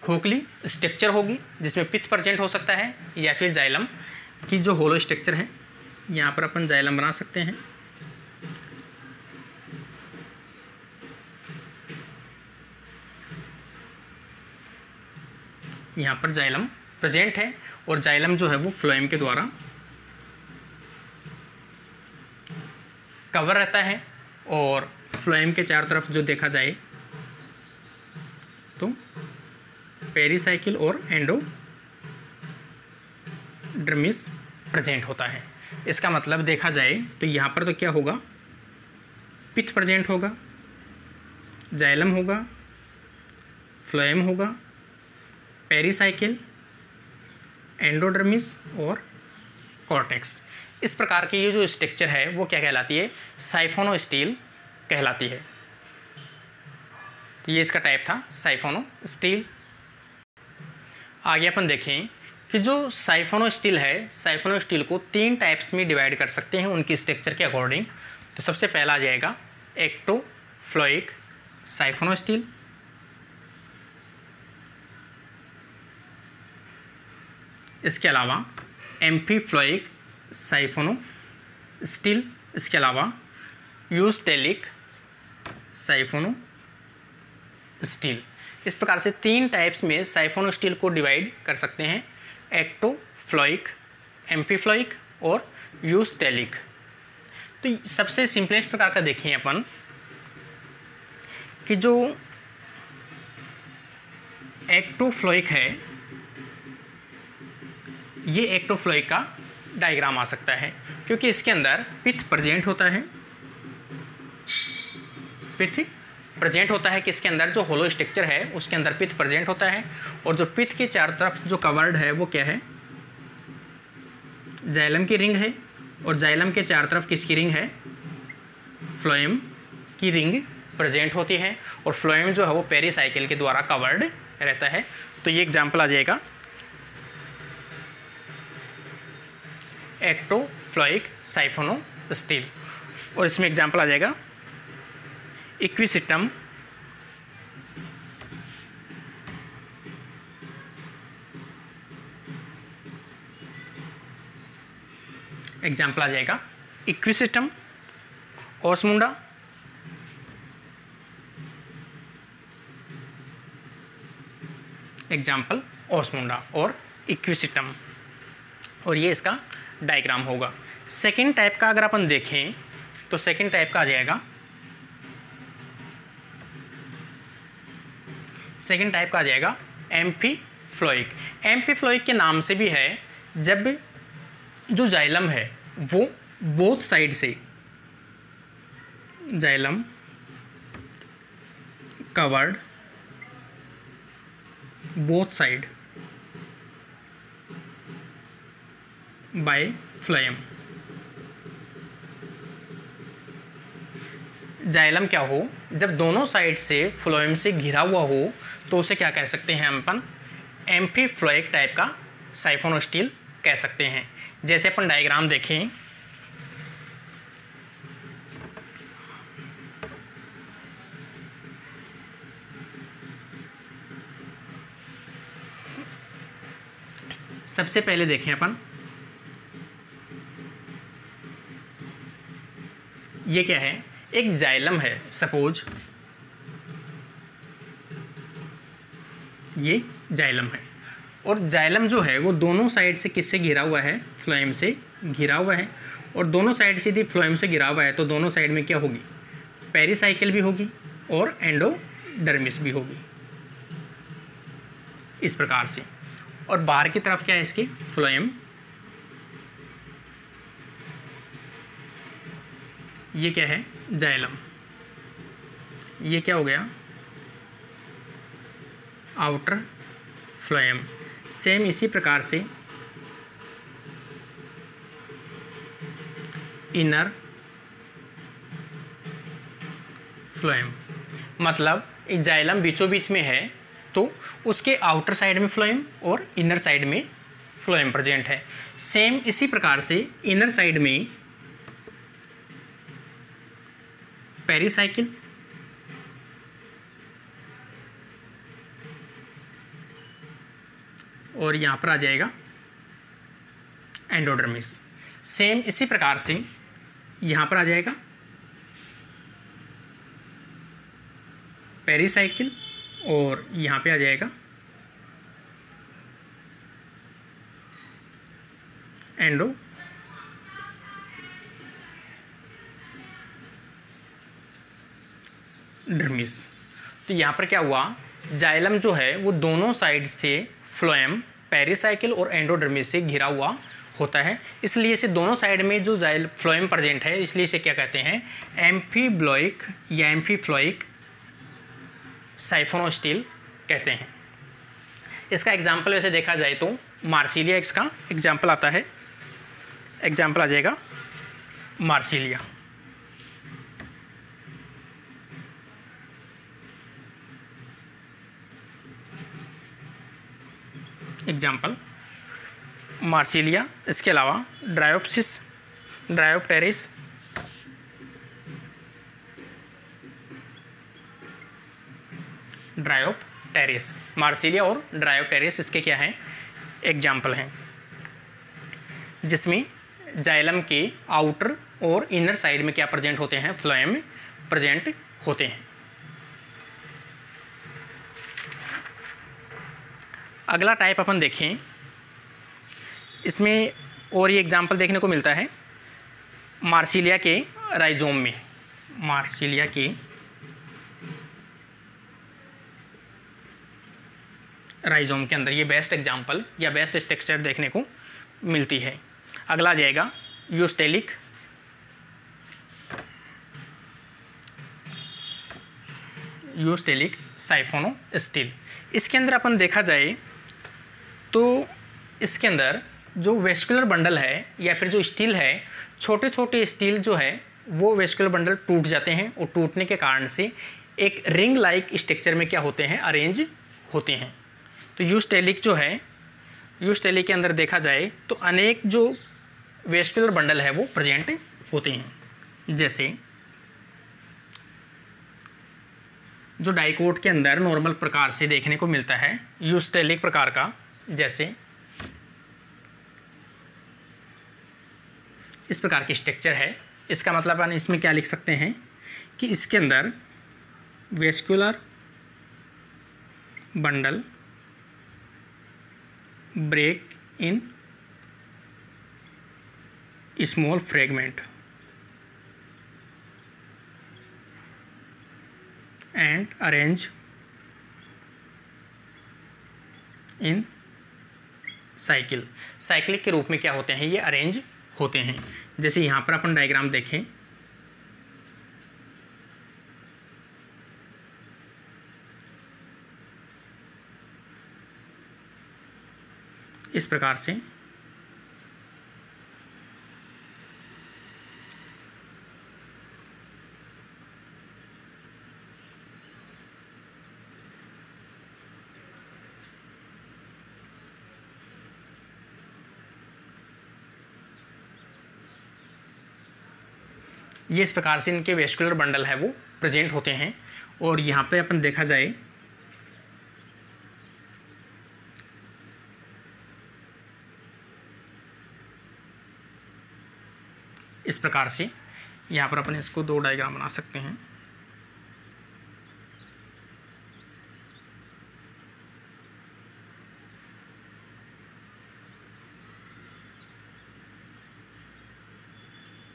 खोखली स्ट्रक्चर होगी जिसमें पित्त प्रेजेंट हो सकता है या फिर जाइलम की जो होलो स्ट्रक्चर है, यहाँ पर अपन जाइलम बना सकते हैं। यहाँ पर जाइलम प्रेजेंट है और जाइलम जो है वो फ्लोएम के द्वारा कवर रहता है। और फ्लोएम के चारों तरफ जो देखा जाए तो पेरिसाइकिल और एंडोडर्मिस प्रेजेंट होता है। इसका मतलब देखा जाए तो यहाँ पर तो क्या होगा, पित्त प्रेजेंट होगा, जाइलम होगा, फ्लोएम होगा, पेरिसाइकिल, एंडोडर्मिस और कॉर्टेक्स। इस प्रकार की ये जो स्ट्रक्चर है वो क्या कहलाती है, साइफोनोस्टील कहलाती है। तो ये इसका टाइप था साइफोनोस्टील। आगे अपन देखें कि जो साइफोनोस्टील है, साइफोनोस्टील को तीन टाइप्स में डिवाइड कर सकते हैं उनकी स्ट्रक्चर के अकॉर्डिंग। तो सबसे पहला आ जाएगा एक्टोफ्लोइक साइफोनोस्टील, इसके अलावा एम्फीफ्लोइक साइफोनो स्टील, इसके अलावा यूस्टेलिक साइफोनो स्टील। इस प्रकार से 3 टाइप्स में साइफोनो स्टील को डिवाइड कर सकते हैं, एक्टोफ्लोइक, एम्फीफ्लोइक और यूस्टेलिक। तो सबसे सिंपलेस्ट प्रकार का देखें अपन कि जो एक्टोफ्लोइक है, ये एक्टोफ्लोइक का डायग्राम आ सकता है क्योंकि इसके अंदर पिथ प्रेजेंट होता है, पिथ प्रेजेंट होता है कि इसके अंदर जो होलो स्ट्रक्चर है उसके अंदर पिथ प्रेजेंट होता है, और जो पिथ के चारों तरफ जो कवर्ड है वो क्या है, जाइलम की रिंग है, और जाइलम के चारों तरफ किसकी रिंग है, फ्लोएम की रिंग प्रेजेंट होती है, और फ्लोएम जो है वो पेरिसाइकिल के द्वारा कवर्ड रहता है। तो ये एग्जाम्पल आ जाएगा एक्टोफ्लोइक साइफोनो स्टील, और इसमें एग्जाम्पल आ जाएगा इक्विसिटम, एग्जाम्पल आ जाएगा इक्विसिटम, ओस्मुंडा, एग्जाम्पल ओस्मुंडा और इक्विसिटम, और ये इसका डायग्राम होगा। सेकेंड टाइप का अगर अपन देखें तो सेकेंड टाइप का आ जाएगा, सेकेंड टाइप का आ जाएगा एम्फीफ्लोइक। एम्फीफ्लोइक के नाम से भी है जब जो जाइलम है वो बोथ साइड से, xylem covered both side by phloem. Xylem क्या हो, जब दोनों साइड से फ्लोएम से घिरा हुआ हो तो उसे क्या कह सकते हैं हम अपन, एम्फीफ्लोइक टाइप का साइफोनो स्टील कह सकते हैं। जैसे अपन डायग्राम देखें, सबसे पहले देखें अपन, ये क्या है, एक जाइलम है, सपोज ये जाइलम है, और जाइलम जो है वो दोनों साइड से किससे घिरा हुआ है, फ्लोएम से घिरा हुआ है, और दोनों साइड से यदि फ्लोएम से घिरा हुआ है तो दोनों साइड में क्या होगी, पेरिसाइकिल भी होगी और एंडोडर्मिस भी होगी, इस प्रकार से। और बाहर की तरफ क्या है इसके, फ्लोएम, ये क्या है, जाइलम, ये क्या हो गया, आउटर फ्लोएम। सेम इसी प्रकार से इनर फ्लोएम, मतलब एक जाइलम बीचों बीच में है तो उसके आउटर साइड में फ्लोएम और इनर साइड में फ्लोएम प्रेजेंट है। सेम इसी प्रकार से इनर साइड में पेरिसाइकिल, और यहाँ पर आ जाएगा एंडोडर्मिस। सेम इसी प्रकार से यहाँ पर आ जाएगा पेरिसाइकिल, और यहाँ पे आ जाएगा एंडोडर्मिस। तो यहाँ पर क्या हुआ, जाइलम जो है वो दोनों साइड से फ्लोएम, पेरिसाइकिल और एंडोडर्मिस से घिरा हुआ होता है, इसलिए इसे दोनों साइड में जो फ्लोएम प्रेजेंट है, इसलिए इसे क्या कहते हैं, एम्फीब्लोइक या एम्फीफ्लोइक साइफोनो स्टील कहते हैं। इसका एग्जाम्पल वैसे देखा जाए तो मार्सिलिया इसका एग्जाम्पल आता है, एग्जाम्पल आ जाएगा मार्सिलिया। एग्जाम्पल मार्सिलिया, इसके अलावा ड्रायोप्सिस, ड्रायोप्टेरिस, ड्रायोप्टेरिस, मार्सिलिया और ड्रायोप्टेरिस इसके क्या हैं, एग्जाम्पल हैं। जिसमें जाइलम के आउटर और इनर साइड में क्या प्रेजेंट होते हैं, फ्लोएम प्रेजेंट होते हैं। अगला टाइप अपन देखें, इसमें और ये एग्जाम्पल देखने को मिलता है मार्सिलिया के राइजोम में। मार्सिलिया के राइजोम के अंदर ये बेस्ट एग्जाम्पल या बेस्ट स्ट्रक्चर देखने को मिलती है। अगला आ जाएगा यूस्टेलिक साइफोनोस्टील। इसके अंदर अपन देखा जाए तो इसके अंदर जो वेस्कुलर बंडल है या फिर जो स्टील है, छोटे छोटे स्टील जो है वो वेस्कुलर बंडल टूट जाते हैं और टूटने के कारण से एक रिंग लाइक स्ट्रक्चर में क्या होते हैं, अरेंज होते हैं। तो यूस्टेलिक जो है, यूस्टेलिक के अंदर देखा जाए तो अनेक जो वेस्कुलर बंडल है वो प्रेजेंट होते हैं। जैसे जो डाइकोट के अंदर नॉर्मल प्रकार से देखने को मिलता है यूस्टेलिक प्रकार का, जैसे इस प्रकार की स्ट्रक्चर है। इसका मतलब हम इसमें क्या लिख सकते हैं कि इसके अंदर vascular bundle break in small fragment and arrange in cyclic के रूप में क्या होते हैं, ये अरेंज होते हैं। जैसे यहाँ पर अपन डायग्राम देखें, इस प्रकार से ये इस प्रकार से इनके वेस्कुलर बंडल है वो प्रेजेंट होते हैं। और यहाँ पे अपन देखा जाए इस प्रकार से, यहाँ पर अपन इसको दो डायग्राम बना सकते हैं।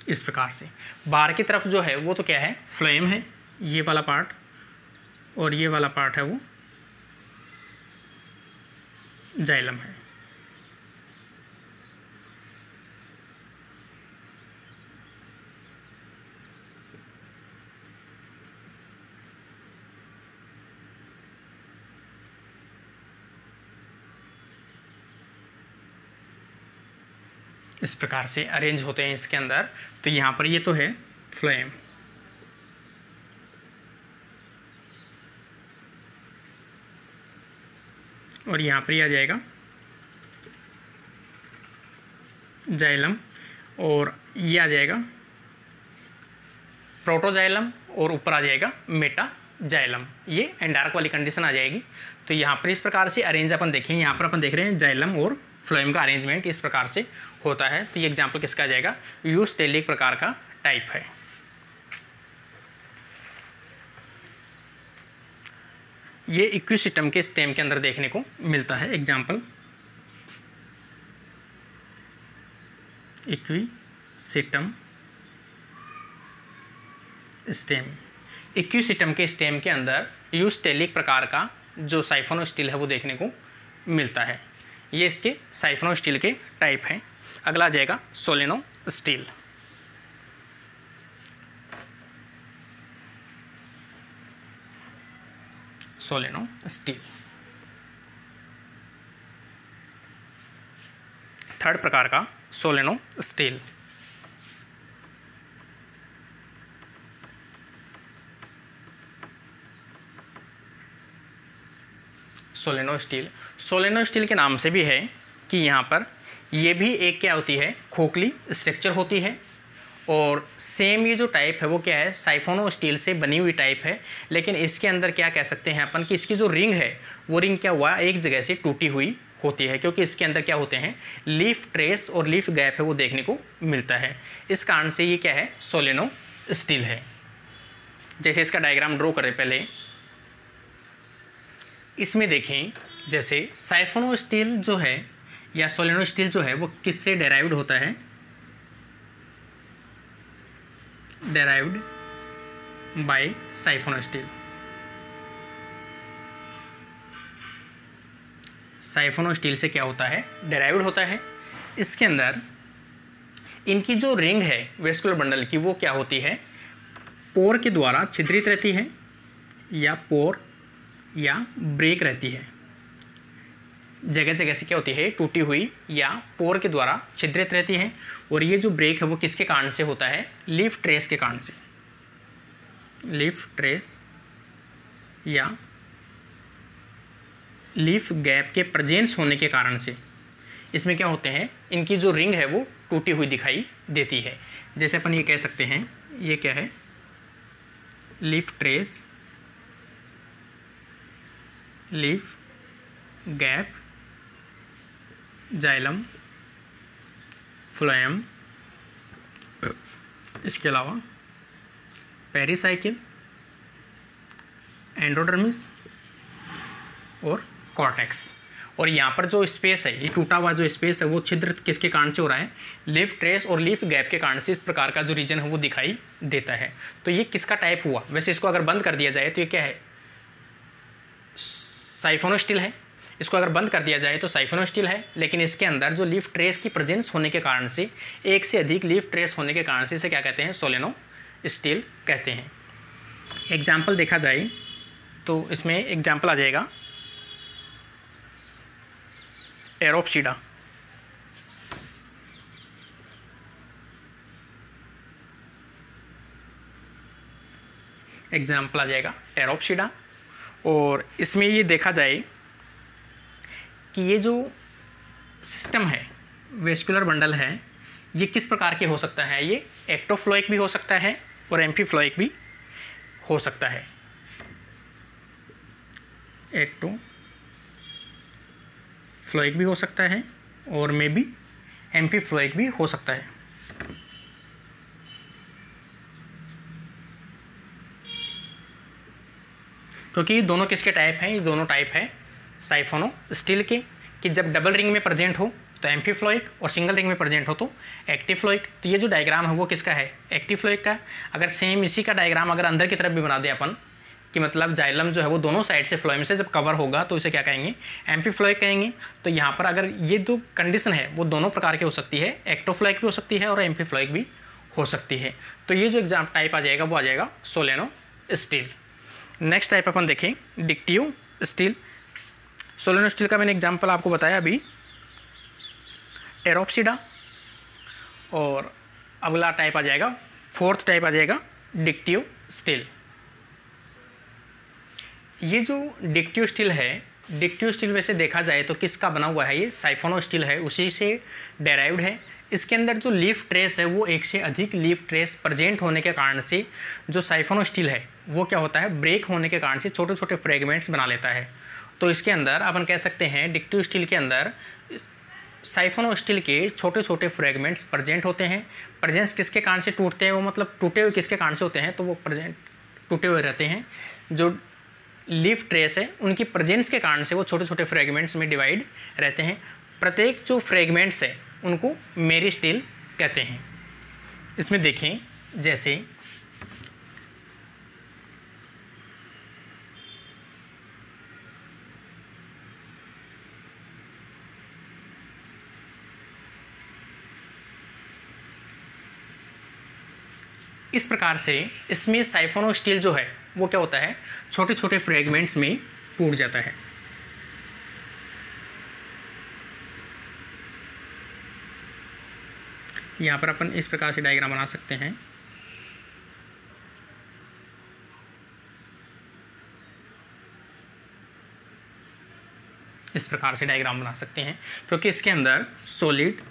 इस प्रकार से बाहर की तरफ जो है वो तो क्या है, फ्लोएम है, ये वाला पार्ट, और ये वाला पार्ट है वो जाइलम है। इस प्रकार से अरेंज होते हैं इसके अंदर। तो यहाँ पर ये तो है फ्लोएम, और यहाँ पर ये आ जाएगा जाइलम, और ये आ जाएगा प्रोटोजाइलम, और ऊपर आ जाएगा मेटाजाइलम। ये एंडार्क वाली कंडीशन आ जाएगी। तो यहाँ पर इस प्रकार से अरेंज अपन देखें, यहाँ पर अपन देख रहे हैं जाइलम और फ्लोएम का अरेंजमेंट इस प्रकार से होता है। तो ये एग्जाम्पल किसका आ जाएगा, यूस्टेलिक प्रकार का टाइप है। ये इक्विसिस्टम के स्टेम के अंदर देखने को मिलता है। एग्जाम्पल इक्विसिस्टम स्टेम, इक्विसिस्टम के स्टेम के अंदर यूस्टेलिक प्रकार का जो साइफोनोस्टील है वो देखने को मिलता है। ये इसके साइफोनोस्टील के टाइप हैं। अगला आ जाएगा सोलेनोस्टील। सोलेनोस्टील थर्ड प्रकार का सोलेनोस्टील। सोलेनोस्टील के नाम से भी है कि यहाँ पर ये भी एक क्या होती है, खोखली स्ट्रक्चर होती है। और सेम ये जो टाइप है वो क्या है, साइफोनोस्टील से बनी हुई टाइप है। लेकिन इसके अंदर क्या कह सकते हैं अपन कि इसकी जो रिंग है वो रिंग क्या हुआ, एक जगह से टूटी हुई होती है, क्योंकि इसके अंदर क्या होते हैं, लीफ ट्रेस और लीफ गैप है वो देखने को मिलता है। इस कारण से ये क्या है, सोलेनो स्टील है। जैसे इसका डायग्राम ड्रॉ करें पहले, इसमें देखें जैसे साइफोनो स्टील जो है या सोलेनो स्टील जो है वो किससे डेराइव्ड होता है, डेराइव्ड बाय साइफोनो स्टील। साइफोनो स्टील से क्या होता है, डेराइव्ड होता है। इसके अंदर इनकी जो रिंग है वेस्कुलर बंडल की वो क्या होती है, पोर के द्वारा छिद्रित रहती है या पोर या ब्रेक रहती है। जगह जगह से क्या होती है, टूटी हुई या पोर के द्वारा छिद्रित रहती है। और ये जो ब्रेक है वो किसके कारण से होता है, लीफ ट्रेस के कारण से, लीफ ट्रेस या लीफ गैप के प्रेजेंस होने के कारण से इसमें क्या होते हैं, इनकी जो रिंग है वो टूटी हुई दिखाई देती है। जैसे अपन ये कह सकते हैं, ये क्या है, leaf trace, leaf gap, xylem, phloem, इसके अलावा पेरिसाइकिल, एंडोडर्मिस और कॉर्टेक्स। और यहाँ पर जो स्पेस है, ये टूटा हुआ जो स्पेस है वो छिद्र किसके कारण से हो रहा है, लीफ ट्रेस और लीफ गैप के कारण से इस प्रकार का जो रीजन है वो दिखाई देता है। तो ये किसका टाइप हुआ, वैसे इसको अगर बंद कर दिया जाए तो ये क्या है, साइफोनो स्टील है। इसको अगर बंद कर दिया जाए तो साइफोनो स्टील है, लेकिन इसके अंदर जो लीफ ट्रेस की प्रेजेंस होने के कारण से, एक से अधिक लीफ ट्रेस होने के कारण से इसे क्या कहते हैं, सोलेनो स्टील कहते हैं। एग्जाम्पल देखा जाए तो इसमें एग्जाम्पल आ जाएगा एरोप्सिडा। एग्जाम्पल आ जाएगा एरोप्सिडा। और इसमें ये देखा जाए कि ये जो सिस्टम है, वेस्कुलर बंडल है, ये किस प्रकार के हो सकता है, ये एक्टोफ्लोइक भी हो सकता है और एम्फीफ्लोइक भी हो सकता है। एक्टोफ्लोइक भी हो सकता है और मे बी एम्फीफ्लोइक भी हो सकता है। क्योंकि ये दोनों किसके टाइप हैं, ये दोनों टाइप है साइफोनो स्टील के, कि जब डबल रिंग में प्रेजेंट हो तो एम्फीफ्लोइक और सिंगल रिंग में प्रेजेंट हो तो एक्टिफ्लोइक। तो ये जो डायग्राम है वो किसका है, एक्टिफ्लोइक का। अगर सेम इसी का डायग्राम अगर अंदर की तरफ भी बना दें अपन, कि मतलब जाइलम जो है वो दोनों साइड से फ्लोएम से जब कवर होगा तो इसे क्या कहेंगे, एम्फीफ्लोइक कहेंगे। तो यहाँ पर अगर ये जो कंडीशन है वो दोनों प्रकार की हो सकती है, एक्टोफ्लोइक भी हो सकती है और एम्फीफ्लोइक भी हो सकती है। तो ये जो एग्जाम टाइप आ जाएगा वो आ जाएगा सोलेनो स्टील। नेक्स्ट टाइप अपन देखें, डिक्टियो स्टील। सोलेनो स्टील का मैंने एग्जाम्पल आपको बताया अभी, एरोप्सिडा। और अगला टाइप आ जाएगा, फोर्थ टाइप आ जाएगा डिक्टियो स्टील। ये जो डिक्टियो स्टील है, डिक्टियो स्टील वैसे देखा जाए तो किसका बना हुआ है, ये साइफोनो स्टील है, उसी से डेराइव्ड है। इसके अंदर जो लीफ ट्रेस है वो एक से अधिक लीफ ट्रेस प्रेजेंट होने के कारण से जो साइफोनो स्टील है वो क्या होता है, ब्रेक होने के कारण से छोटे छोटे फ्रेगमेंट्स बना लेता है। तो इसके अंदर अपन कह सकते हैं डिक्टियो स्टील के अंदर साइफोनो स्टील के छोटे छोटे फ्रेगमेंट्स प्रेजेंट होते हैं। प्रेजेंस किसके कारण से टूटते हैं, वो मतलब टूटे हुए किसके कारण से होते हैं, तो वो प्रेजेंट टूटे हुए रहते हैं। जो लीफ ट्रेस है उनकी प्रेजेंस के कारण से वो छोटे छोटे फ्रेगमेंट्स में डिवाइड रहते हैं। प्रत्येक जो फ्रेगमेंट्स है उनको मेरिस्टील कहते हैं। इसमें देखें जैसे इस प्रकार से इसमें साइफोनो स्टील जो है वो क्या होता है, छोटे छोटे फ्रेगमेंट्स में टूट जाता है। यहाँ पर अपन इस प्रकार से डायग्राम बना सकते हैं। इस प्रकार से डायग्राम बना सकते हैं क्योंकि इसके अंदर solid,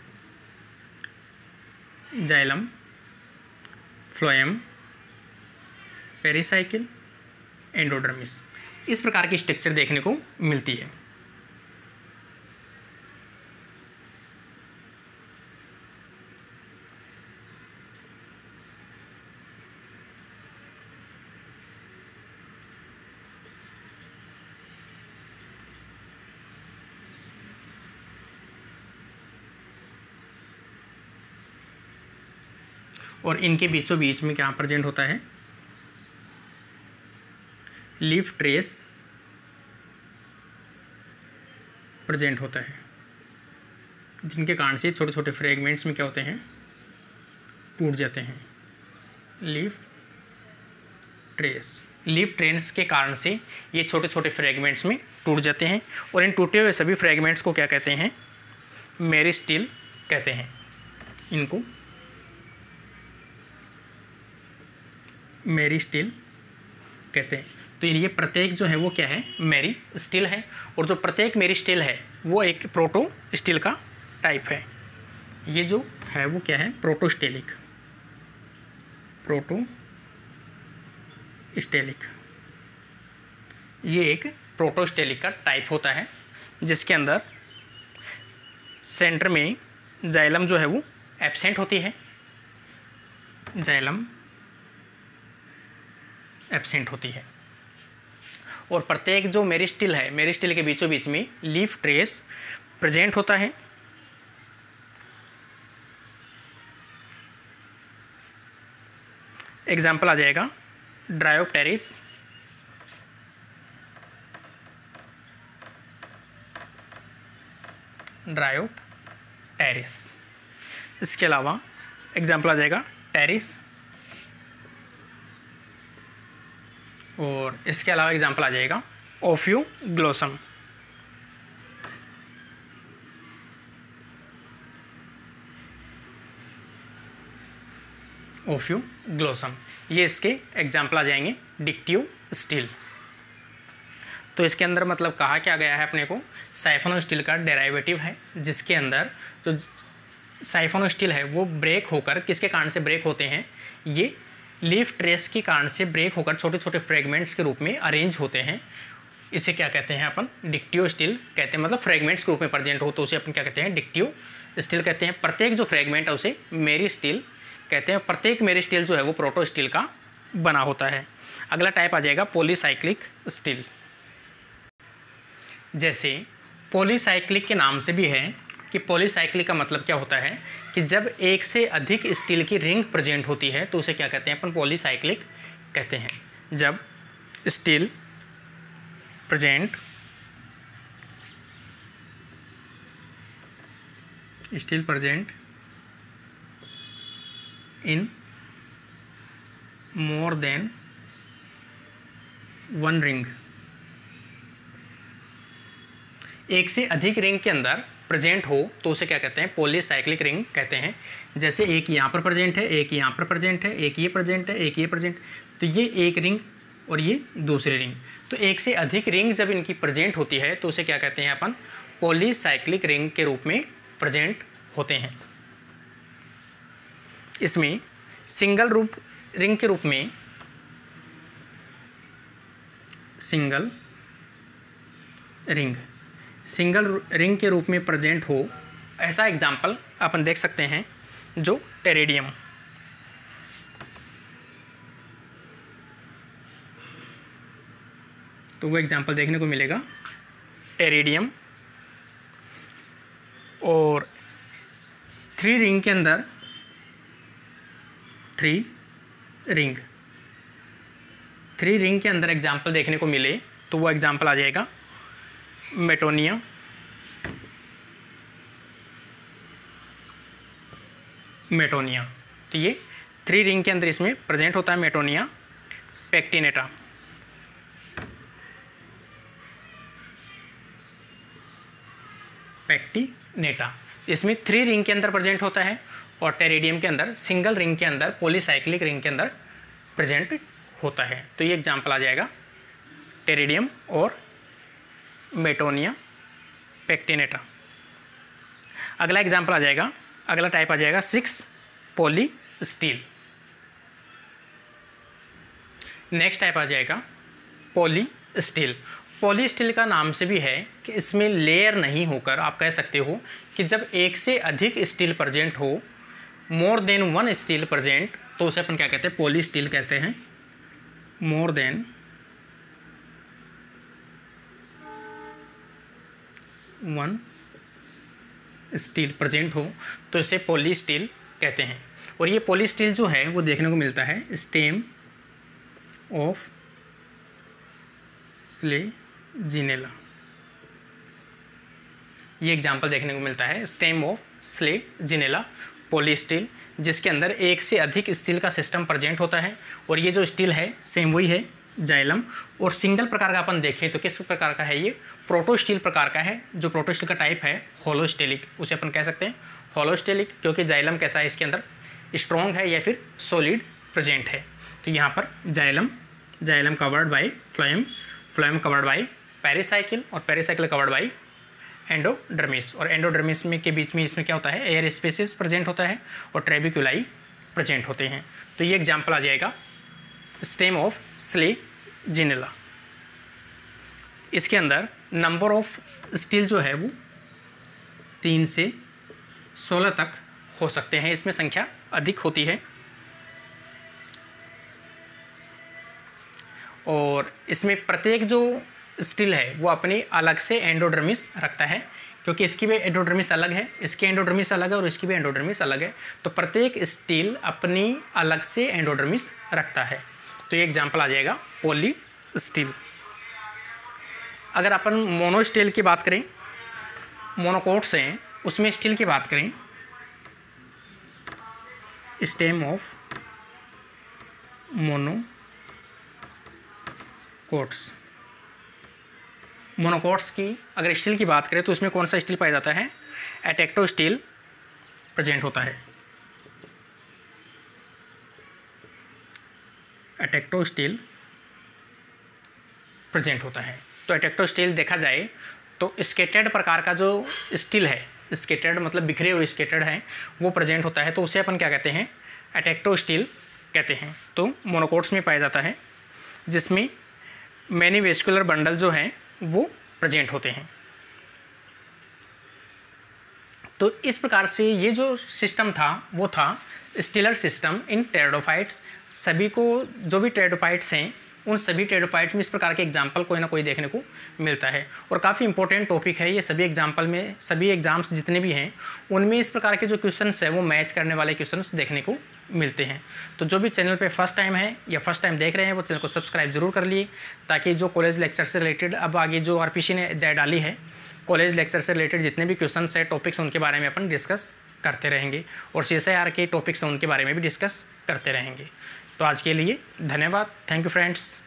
xylem, phloem, pericycle, endodermis, इस प्रकार की स्ट्रक्चर देखने को मिलती है। और इनके बीचों बीच में क्या प्रेजेंट होता है, लीफ ट्रेस प्रेजेंट होता है, जिनके कारण से छोटे छोटे फ्रेगमेंट्स में क्या होते हैं, टूट जाते हैं। लीफ ट्रेस के कारण से ये छोटे छोटे फ्रेगमेंट्स में टूट जाते हैं और इन टूटे हुए सभी फ्रेगमेंट्स को क्या कहते हैं, मेरिस्टिल कहते हैं। इनको मेरिस्टिल कहते हैं। तो ये प्रत्येक जो है वो क्या है, मेरिस्टिल है। और जो प्रत्येक मेरिस्टिल है वो एक प्रोटोस्टिल का टाइप है। ये जो है वो क्या है, प्रोटोस्टेलिक। ये एक प्रोटोस्टेलिक का टाइप होता है, जिसके अंदर सेंटर में जाइलम जो है वो एब्सेंट होती है, जाइलम एब्सेंट होती है। और प्रत्येक जो मेरिस्टिल है, मेरिस्टिल के बीचों बीच में लीफ ट्रेस प्रेजेंट होता है। एग्जाम्पल आ जाएगा ड्रायोप्टेरिस, इसके अलावा एग्जाम्पल आ जाएगा टेरिस, और इसके अलावा एग्जाम्पल आ जाएगा ओफ्यूग्लोसम। ये इसके एग्जाम्पल आ जाएंगे। डिक्टिव स्टील, तो इसके अंदर मतलब कहा क्या गया है अपने को, साइफोनोस्टील का डेराइवेटिव है, जिसके अंदर जो साइफोनोस्टील है वो ब्रेक होकर, किसके कारण से ब्रेक होते हैं, ये लीफ ट्रेस के कारण से ब्रेक होकर छोटे छोटे फ्रेगमेंट्स के रूप में अरेंज होते हैं। इसे क्या कहते हैं अपन, डिक्टिव स्टील कहते हैं। मतलब फ्रेगमेंट्स के रूप में प्रेजेंट हो तो उसे अपन क्या कहते हैं, डिक्टिव स्टील कहते हैं। प्रत्येक जो फ्रेगमेंट है उसे मेरिस्टिल कहते हैं। प्रत्येक मेरिस्टिल जो है वो प्रोटोस्टील का बना होता है। अगला टाइप आ जाएगा पॉलीसाइक्लिक स्टील। जैसे पॉलीसाइक्लिक के नाम से भी है कि पॉलीसाइक्लिक का मतलब क्या होता है कि जब एक से अधिक स्टील की रिंग प्रेजेंट होती है तो उसे क्या कहते हैं अपन, पॉलीसाइक्लिक कहते हैं। जब steel present in more than one ring, एक से अधिक रिंग के अंदर प्रेजेंट हो तो उसे क्या कहते हैं, पॉलीसाइक्लिक रिंग कहते हैं। जैसे एक यहाँ पर प्रेजेंट है, एक यहाँ पर प्रेजेंट है, एक ये प्रेजेंट है, एक ये प्रेजेंट, तो ये एक रिंग और ये दूसरी रिंग। तो एक से अधिक रिंग जब इनकी प्रेजेंट होती है तो उसे क्या कहते हैं अपन, पॉलीसाइक्लिक रिंग के रूप में प्रेजेंट होते हैं। इसमें सिंगल रिंग के रूप में, सिंगल रिंग के रूप में प्रेजेंट हो, ऐसा एग्जाम्पल अपन देख सकते हैं जो टेरिडियम। तो वो एग्जाम्पल देखने को मिलेगा टेरिडियम। और थ्री रिंग के अंदर, थ्री रिंग के अंदर एग्जाम्पल देखने को मिले तो वो एग्जाम्पल आ जाएगा मेटोनिया, तो ये थ्री रिंग के अंदर इसमें प्रेजेंट होता है मेटोनिया पेक्टिनेटा। इसमें थ्री रिंग के अंदर प्रेजेंट होता है और टेरिडियम के अंदर सिंगल रिंग के अंदर, पॉलीसाइक्लिक रिंग के अंदर प्रेजेंट होता है। तो ये एग्जाम्पल आ जाएगा टेरिडियम और मेटोनिया पेक्टिनेटा। अगला एग्जाम्पल आ जाएगा, अगला टाइप आ जाएगा 6 पॉलीस्टील। नेक्स्ट टाइप आ जाएगा पॉलीस्टील। पॉलीस्टील का नाम से भी है कि इसमें लेयर नहीं होकर आप कह सकते हो कि जब एक से अधिक स्टील प्रेजेंट हो, more than one steel present, तो उसे अपन क्या कहते हैं, पॉलीस्टील कहते हैं। More than one steel present हो तो इसे पॉलीस्टील कहते हैं। और ये पॉलीस्टील जो है वो देखने को मिलता है स्टेम ऑफ स्लेजिनेला। ये एग्जाम्पल देखने को मिलता है स्टेम ऑफ स्लेजिनेला पॉलीस्टील, जिसके अंदर एक से अधिक स्टील का सिस्टम प्रेजेंट होता है। और ये जो स्टील है सेम वही है जाइलम। और सिंगल प्रकार का अपन देखें तो किस प्रकार का है, ये प्रोटो स्टील प्रकार का है। जो प्रोटो स्टील का टाइप है होलोस्टेलिक, उसे अपन कह सकते हैं होलोस्टेलिक, क्योंकि जाइलम कैसा है इसके अंदर स्ट्रॉन्ग है या फिर सॉलिड प्रेजेंट है। तो यहाँ पर xylem covered by phloem covered by pericycle और पेरिसाइकिल कवर्ड बाय एंडोडर्मिस। और एंडोडर्मिस में के बीच में इसमें क्या होता है, एयर स्पेसिस प्रेजेंट होता है और ट्रेबिक्यूलाई प्रेजेंट होते हैं। तो ये एग्जाम्पल आ जाएगा स्टेम ऑफ स्लेजिनेला। इसके अंदर नंबर ऑफ स्टील जो है वो 3 से 16 तक हो सकते हैं, इसमें संख्या अधिक होती है। और इसमें प्रत्येक जो स्टील है वो अपनी अलग से एंडोडर्मिस रखता है, क्योंकि इसकी भी एंडोडर्मिस अलग है, इसकी एंडोडर्मिस अलग है और इसकी भी एंडोडर्मिस अलग है। तो प्रत्येक स्टील अपनी अलग से एंडोडर्मिस रखता है। तो ये एग्जाम्पल आ जाएगा पॉली स्टील। अगर अपन मोनो स्टील की बात करें, मोनोकोट्स हैं उसमें स्टील की बात करें, स्टेम ऑफ मोनोकोट्स की अगर स्टील की बात करें तो उसमें कौन सा स्टील पाया जाता है, एटेक्टो स्टील प्रेजेंट होता है। एटेक्टो स्टील प्रेजेंट होता है। तो एटेक्टो स्टील देखा जाए तो स्केटर्ड प्रकार का जो स्टील है, स्केटर्ड मतलब बिखरे हुए स्केटर्ड हैं, वो प्रेजेंट होता है। तो उसे अपन क्या कहते हैं, एटेक्टो स्टील कहते हैं। तो मोनोकोट्स में पाया जाता है जिसमें मैनी वेस्कुलर बंडल जो हैं वो प्रेजेंट होते हैं। तो इस प्रकार से ये जो सिस्टम था वो था स्टीलर सिस्टम इन टेरिडोफाइट्स। सभी को जो भी टेरिडोफाइट्स हैं उन सभी टेरिडोफाइट्स में इस प्रकार के एग्जाम्पल कोई ना कोई देखने को मिलता है। और काफ़ी इंपॉर्टेंट टॉपिक है ये। सभी एग्जाम्पल में, सभी एग्जाम्स जितने भी हैं उनमें इस प्रकार के जो क्वेश्चंस है वो मैच करने वाले क्वेश्चंस देखने को मिलते हैं। तो जो भी चैनल पे फर्स्ट टाइम है या फर्स्ट टाइम देख रहे हैं वो चैनल को सब्सक्राइब जरूर कर लिए, ताकि जो कॉलेज लेक्चर से रिलेटेड अब आगे जो आरपीसी ने डाली है, कॉलेज लेक्चर से रिलेटेड जितने भी क्वेश्चंस है, टॉपिक्स, उनके बारे में अपन डिस्कस करते रहेंगे। और CSIR के टॉपिक्स हैं उनके बारे में भी डिस्कस करते रहेंगे। तो आज के लिए धन्यवाद। Thank you friends.